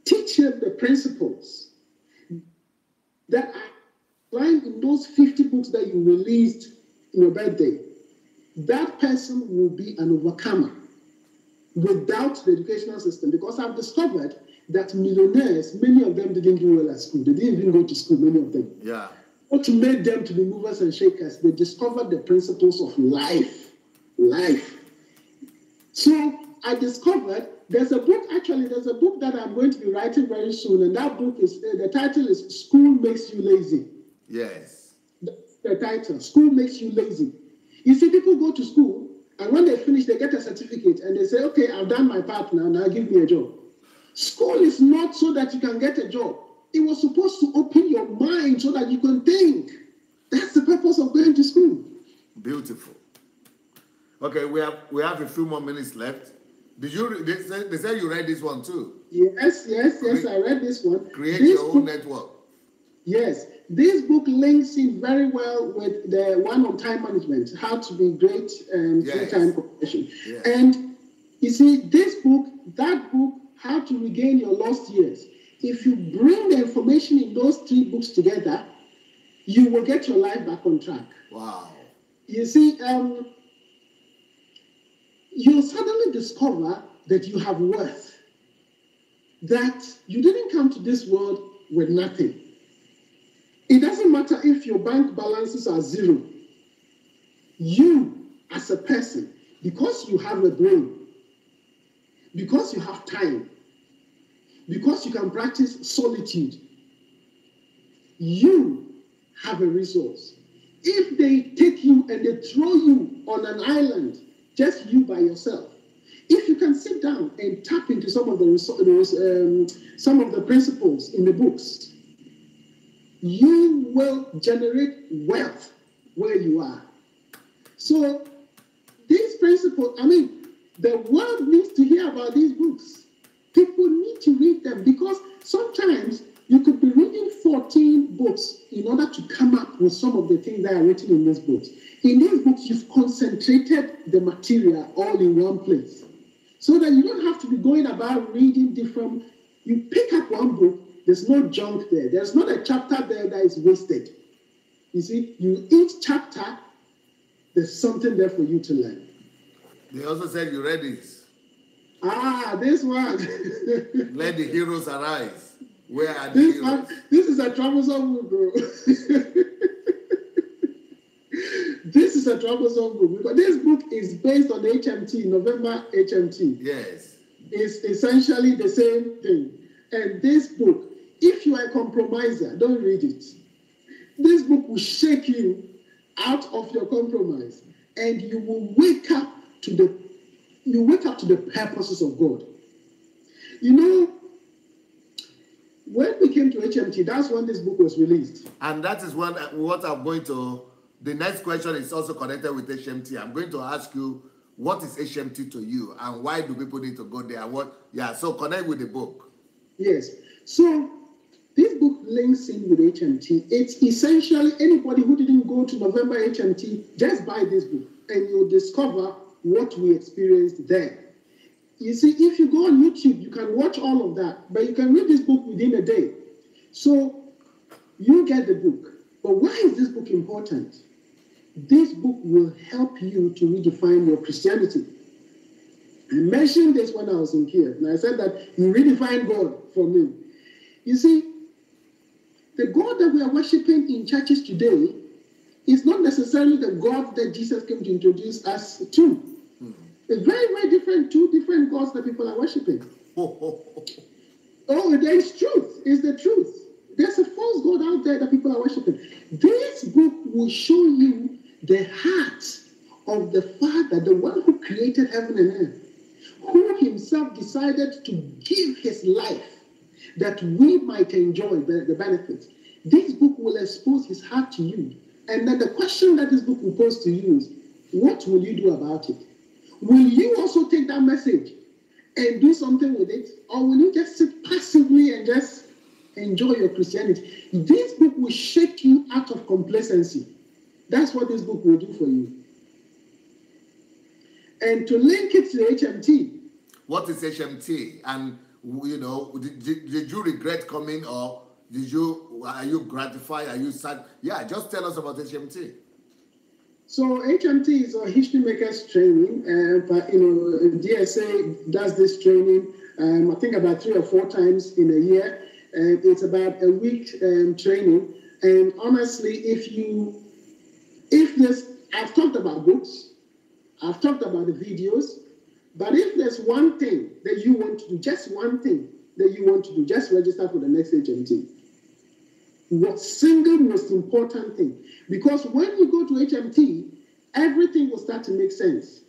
Teach him the principles that are lying in those 50 books that you released in your birthday. That person will be an overcomer without the educational system, because I've discovered that millionaires, many of them didn't do well at school. They didn't even go to school, many of them. Yeah. What made them to be movers and shakers? They discovered the principles of life. So I discovered there's a book that I'm going to be writing very soon, and that book is, the title is School Makes You Lazy. Yes. The title, School Makes You Lazy. You see, people go to school, and when they finish, they get a certificate, and they say, okay, I've done my part now give me a job. School is not so that you can get a job. It was supposed to open your mind so that you can think. That's the purpose of going to school. Beautiful. Okay, we have a few more minutes left. They said you read this one too? Yes, I read this one. Create your own network. Yes, this book links in very well with the one on time management, how to be great and full-time profession. Yes. And you see, that book, How to Regain Your Lost Years, if you bring the information in those 3 books together, you will get your life back on track. Wow. You see, you'll suddenly discover that you have worth, that you didn't come to this world with nothing. It doesn't matter if your bank balances are 0. You, as a person, because you have a brain, because you have time, because you can practice solitude, you have a resource. If they take you and they throw you on an island, just you by yourself, if you can sit down and tap into some of the principles in the books, you will generate wealth where you are. So these principles, I mean, the world needs to hear about these books. People need to read them, because sometimes you could be reading 14 books in order to come up with some of the things that are written in these books. In these books, you've concentrated the material all in one place, so that you don't have to be going about reading different. You pick up one book, there's no junk there. There's not a chapter there that is wasted. You see, each chapter, there's something there for you to learn. They also said you read this. This one. Let the heroes arise. Where are the heroes? This is a troublesome book, bro. This is a troublesome book, because this book is based on HMT, November HMT. Yes. It's essentially the same thing. And this book, if you are a compromiser, don't read it. This book will shake you out of your compromise, and you will wake up to the purposes of God. You know, when we came to HMT, that's when this book was released. And that is what I'm going to. The next question is also connected with HMT. I'm going to ask you, what is HMT to you, and why do people need to go there? So connect with the book. Yes. So this book links in with HMT. It's essentially anybody who didn't go to November HMT, just buy this book and you'll discover what we experienced there. You see, if you go on YouTube, you can watch all of that, but you can read this book within a day. So you get the book. But why is this book important? This book will help you to redefine your Christianity. I mentioned this when I was in Kiev, and I said that you redefine God for me. You see, the God that we are worshiping in churches today is not necessarily the God that Jesus came to introduce us to. It's very, very different, two different gods that people are worshiping. There is truth. It's the truth. There's a false God out there that people are worshiping. This book will show you the heart of the Father, the one who created heaven and earth, who himself decided to give his life that we might enjoy the benefits. This book will expose his heart to you. And then the question that this book will pose to you is, what will you do about it? Will you also take that message and do something with it? Or will you just sit passively and just enjoy your Christianity? This book will shake you out of complacency. That's what this book will do for you. And to link it to HMT. What is HMT? And, you know, did you regret coming, or are you gratified? Are you sad? Yeah, just tell us about HMT. So HMT is a history makers training. DSA does this training, I think about 3 or 4 times in a year. It's about a week training. And honestly, I've talked about books, I've talked about the videos, but if there's one thing that you want to do, just one thing that you want to do, just register for the next HMT. What single most important thing? Because when you go to HMT, everything will start to make sense.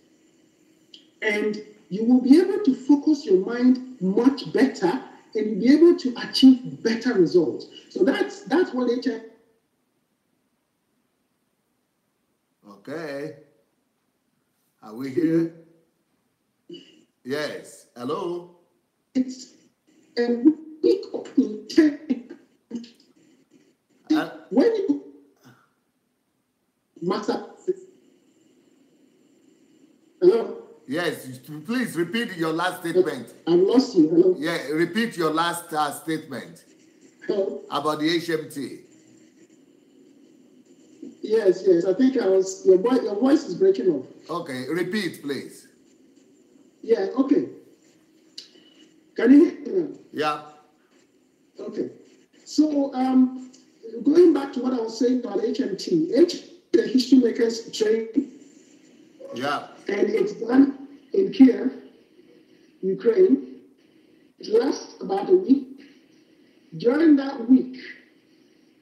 And you will be able to focus your mind much better, and you'll be able to achieve better results. So that's what HMT. Okay. Are we here? Yes. Hello? It's a week of intent. When you master. Hello? Yes, please repeat your last statement. I've lost you. Hello? Yeah, repeat your last statement. Hello? About the HMT. Yes. I think your voice is breaking off. Okay, repeat, please. Yeah, okay. Can you hear me now? Yeah. Okay. So, going back to what I was saying about HMT, the History Makers Training. Yeah. And it's done in Kiev, Ukraine. It lasts about a week. During that week,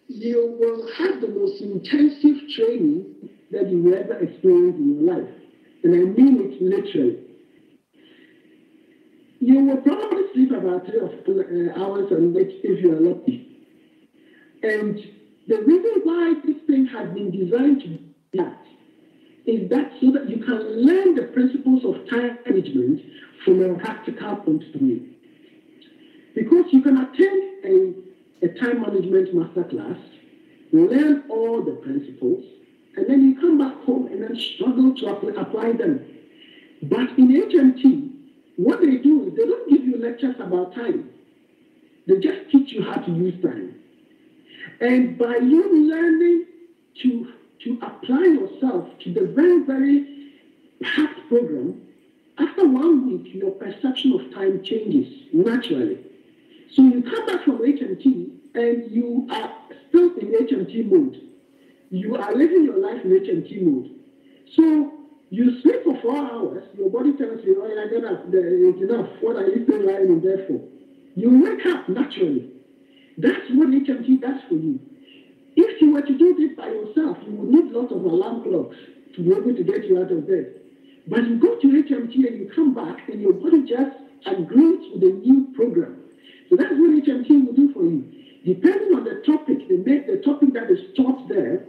you will have the most intensive training that you will ever experience in your life. And I mean it literally. You will probably sleep about 3 hours a night if you are lucky. And the reason why this thing has been designed to be that is that so that you can learn the principles of time management from a practical point of view. Because you can attend a time management masterclass, learn all the principles, and then you come back home and then struggle to apply them. But in HMT, what they do is they don't give you lectures about time. They just teach you how to use time. And by you learning to apply yourself to the very, very packed program, after 1 week, your perception of time changes naturally. So you come back from HMT and you are still in HMT mode. You are living your life in HMT mode. So you sleep for 4 hours, your body tells you, oh, I get up, it's enough. What are you still lying in bed for? You wake up naturally. That's what HMT does for you. If you were to do this by yourself, you would need lots of alarm clocks to be able to get you out of bed. But you go to HMT and you come back and your body just agrees with the new program. So that's what HMT will do for you. Depending on the topic, they make the topic that is taught there.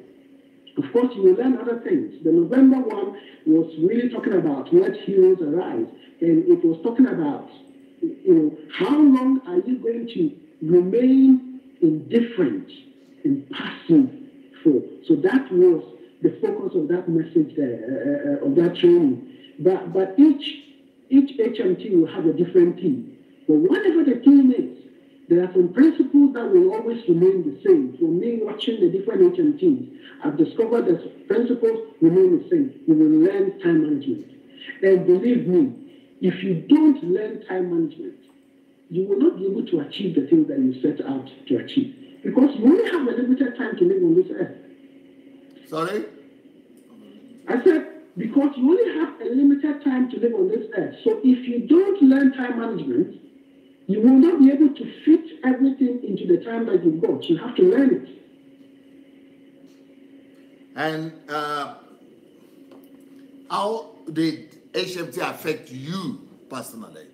Of course, you will learn other things. The November one was really talking about let heroes arise. And it was talking about, how long are you going to remain indifferent and passive for? So that was the focus of that message there, of that training. But each HMT will have a different theme. But whatever the theme is, there are some principles that will always remain the same. From me watching the different HMTs, I've discovered that principles remain the same. You will learn time management. And believe me, if you don't learn time management, you will not be able to achieve the things that you set out to achieve. Because you only have a limited time to live on this earth. Sorry? I said, because you only have a limited time to live on this earth. So if you don't learn time management, you will not be able to fit everything into the time that you've got. You have to learn it. And how did HMT affect you personally?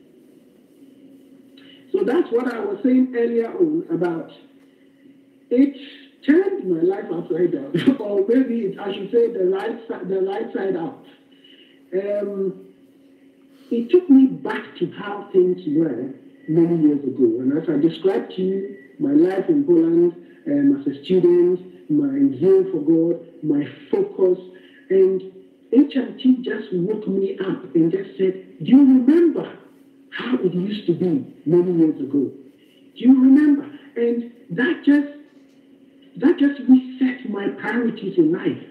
So that's what I was saying earlier on about it turned my life upside down, or maybe I should say the right side out. It took me back to how things were many years ago. And as I described to you, my life in Poland as a student, my zeal for God, my focus, and HMT just woke me up and just said, do you remember how it used to be many years ago? Do you remember? And that just reset my priorities in life.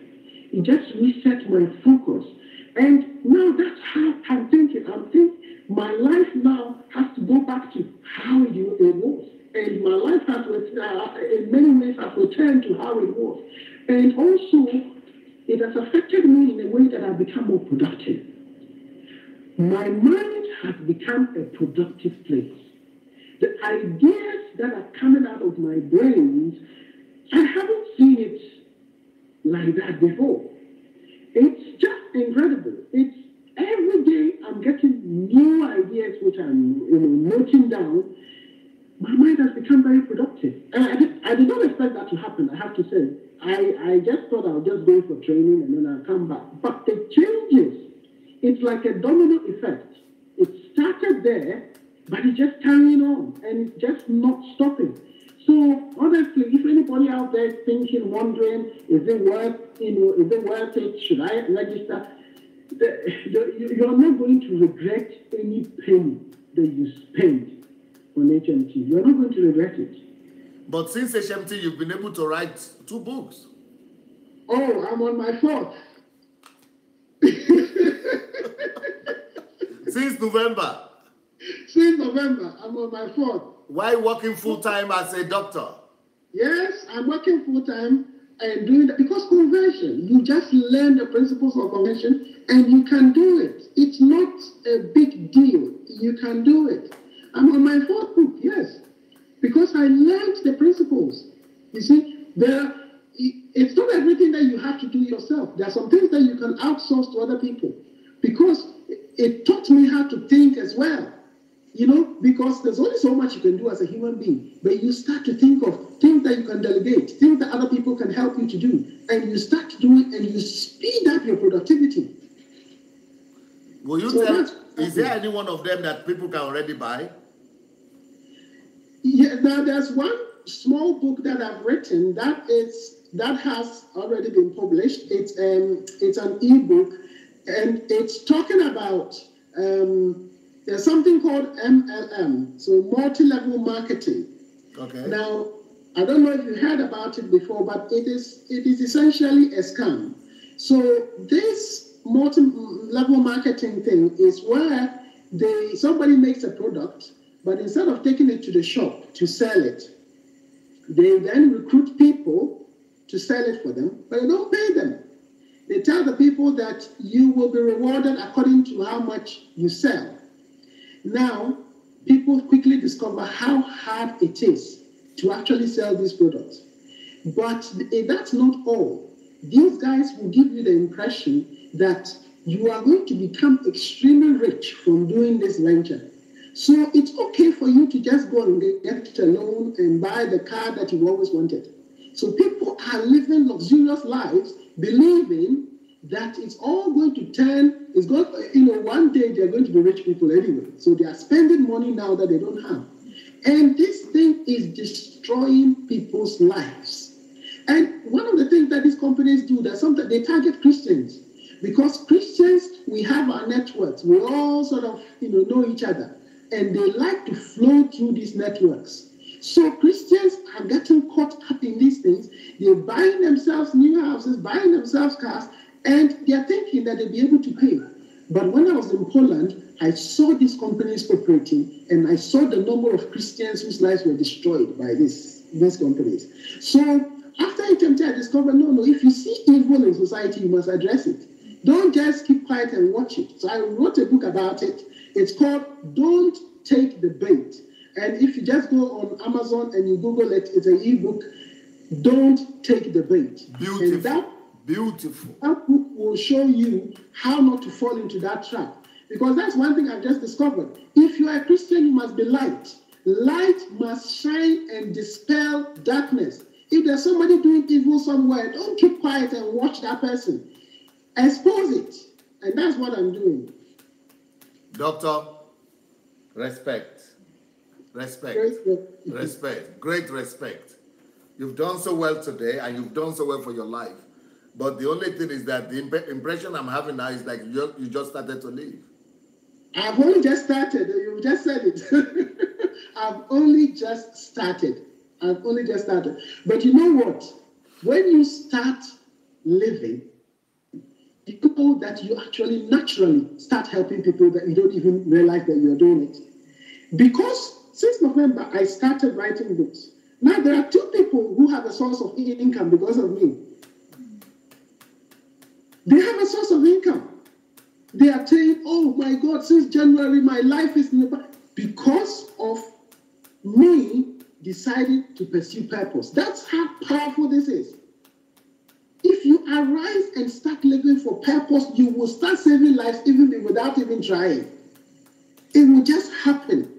It just reset my focus. And now that's how I'm thinking. I'm thinking my life now has to go back to how it was. And my life has, in many ways, has returned to how it was. And also, it has affected me in a way that I've become more productive. My mind has become a productive place. The ideas that are coming out of my brains, I haven't seen it like that before. It's just incredible. It's every day I'm getting new ideas which I'm noting down. My mind has become very productive. And I did not expect that to happen, I have to say. I just thought I would just go for training and then I'll come back. But the changes, it's like a domino effect. It started there, but it's just carrying on and it's just not stopping. So honestly, if anybody out there is thinking, wondering, is it worth it? Should I register? You're not going to regret any penny that you spend on HMT. You're not going to regret it. But since HMT, you've been able to write 2 books. Oh, I'm on my 4th. Since November. Since November, I'm on my 4th. Why working full-time as a doctor? Yes, I'm working full-time and doing that because conversion, you just learn the principles of conversion and you can do it. It's not a big deal. You can do it. I'm on my 4th book, yes, because I learned the principles. You see, It's not everything that you have to do yourself. There are some things that you can outsource to other people, because it taught me how to think as well. Because there's only so much you can do as a human being, but you start to think of things that you can delegate, things that other people can help you to do, and you start to do it, and you speed up your productivity. Will you tell? Is there any one of them that people can already buy? Yeah, now there's one small book that I've written that has already been published. It's an ebook, and it's talking about there's something called MLM, so multi-level marketing. Okay. Now, I don't know if you heard about it before, but it is essentially a scam. So this multi-level marketing thing is where somebody makes a product, but instead of taking it to the shop to sell it, they then recruit people to sell it for them, but they don't pay them. They tell the people that you will be rewarded according to how much you sell. Now, people quickly discover how hard it is to actually sell these products. But that's not all. These guys will give you the impression that you are going to become extremely rich from doing this venture. So it's okay for you to just go and get a loan and buy the car that you've always wanted. So people are living luxurious lives, believing that it's all going to turn, one day they're going to be rich people anyway. So they are spending money now that they don't have. And this thing is destroying people's lives. And one of the things that these companies do, that sometimes they target Christians. Because Christians, we have our networks. We all sort of know each other. And they like to flow through these networks. So Christians are getting caught up in these things. They're buying themselves new houses, buying themselves cars, and they're thinking that they'll be able to pay. But when I was in Poland, I saw these companies operating, and I saw the number of Christians whose lives were destroyed by these companies. So after I attempted, I discovered, no, if you see evil in society, you must address it. Don't just keep quiet and watch it. So I wrote a book about it. It's called Don't Take the Bait. And if you just go on Amazon and you Google it, it's an ebook, Don't Take the Bait. Beautiful. That book will show you how not to fall into that trap. Because that's one thing I've just discovered. If you are a Christian, you must be light. Light must shine and dispel darkness. If there's somebody doing evil somewhere, don't keep quiet and watch that person. Expose it. And that's what I'm doing. Doctor, respect. Great respect. You've done so well today, and you've done so well for your life. But the only thing is that the impression I'm having now is like you just started to live. I've only just started. You just said it. I've only just started. But you know what? When you start living, you know that you actually naturally start helping people that you don't even realize that you're doing it. Because since November, I started writing books. Now there are 2 people who have a source of income because of me. They have a source of income. They are saying, oh my God, since January, my life is never, because of me deciding to pursue purpose. That's how powerful this is. If you arise and start living for purpose, you will start saving lives even without even trying. It will just happen.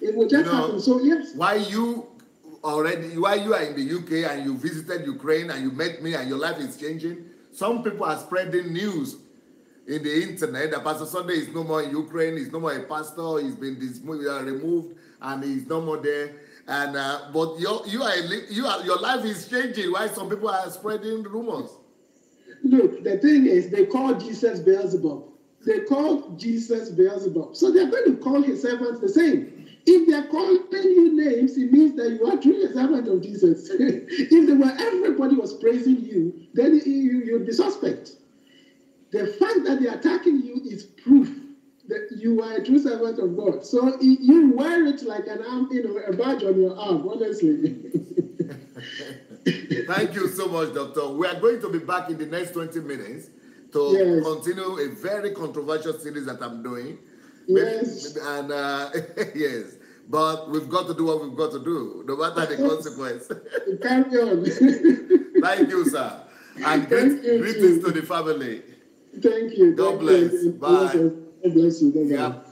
Happen. So yes. While you are in the UK and you visited Ukraine and you met me and your life is changing, some people are spreading news in the internet that Pastor Sunday is no more in Ukraine, he's no more a pastor, he's been removed, and he's no more there. And but your life is changing. Why some people are spreading rumors? Look, the thing is, they call Jesus Beelzebub. So they're going to call his servants the same. If they're calling you names, it means that you are truly a servant of Jesus. If everybody was praising you, then you'd be suspect. The fact that they're attacking you is proof that you are a true servant of God. So you wear it like an arm, a badge on your arm, honestly. Thank you so much, Doctor. We are going to be back in the next 20 minutes to continue a very controversial series that I'm doing. Yes. And yes. But we've got to do what we've got to do, no matter the consequence. Carry on. Thank you, sir. And greetings to the family. Thank you. God bless. Bye. God bless you. Bye-bye. Yep.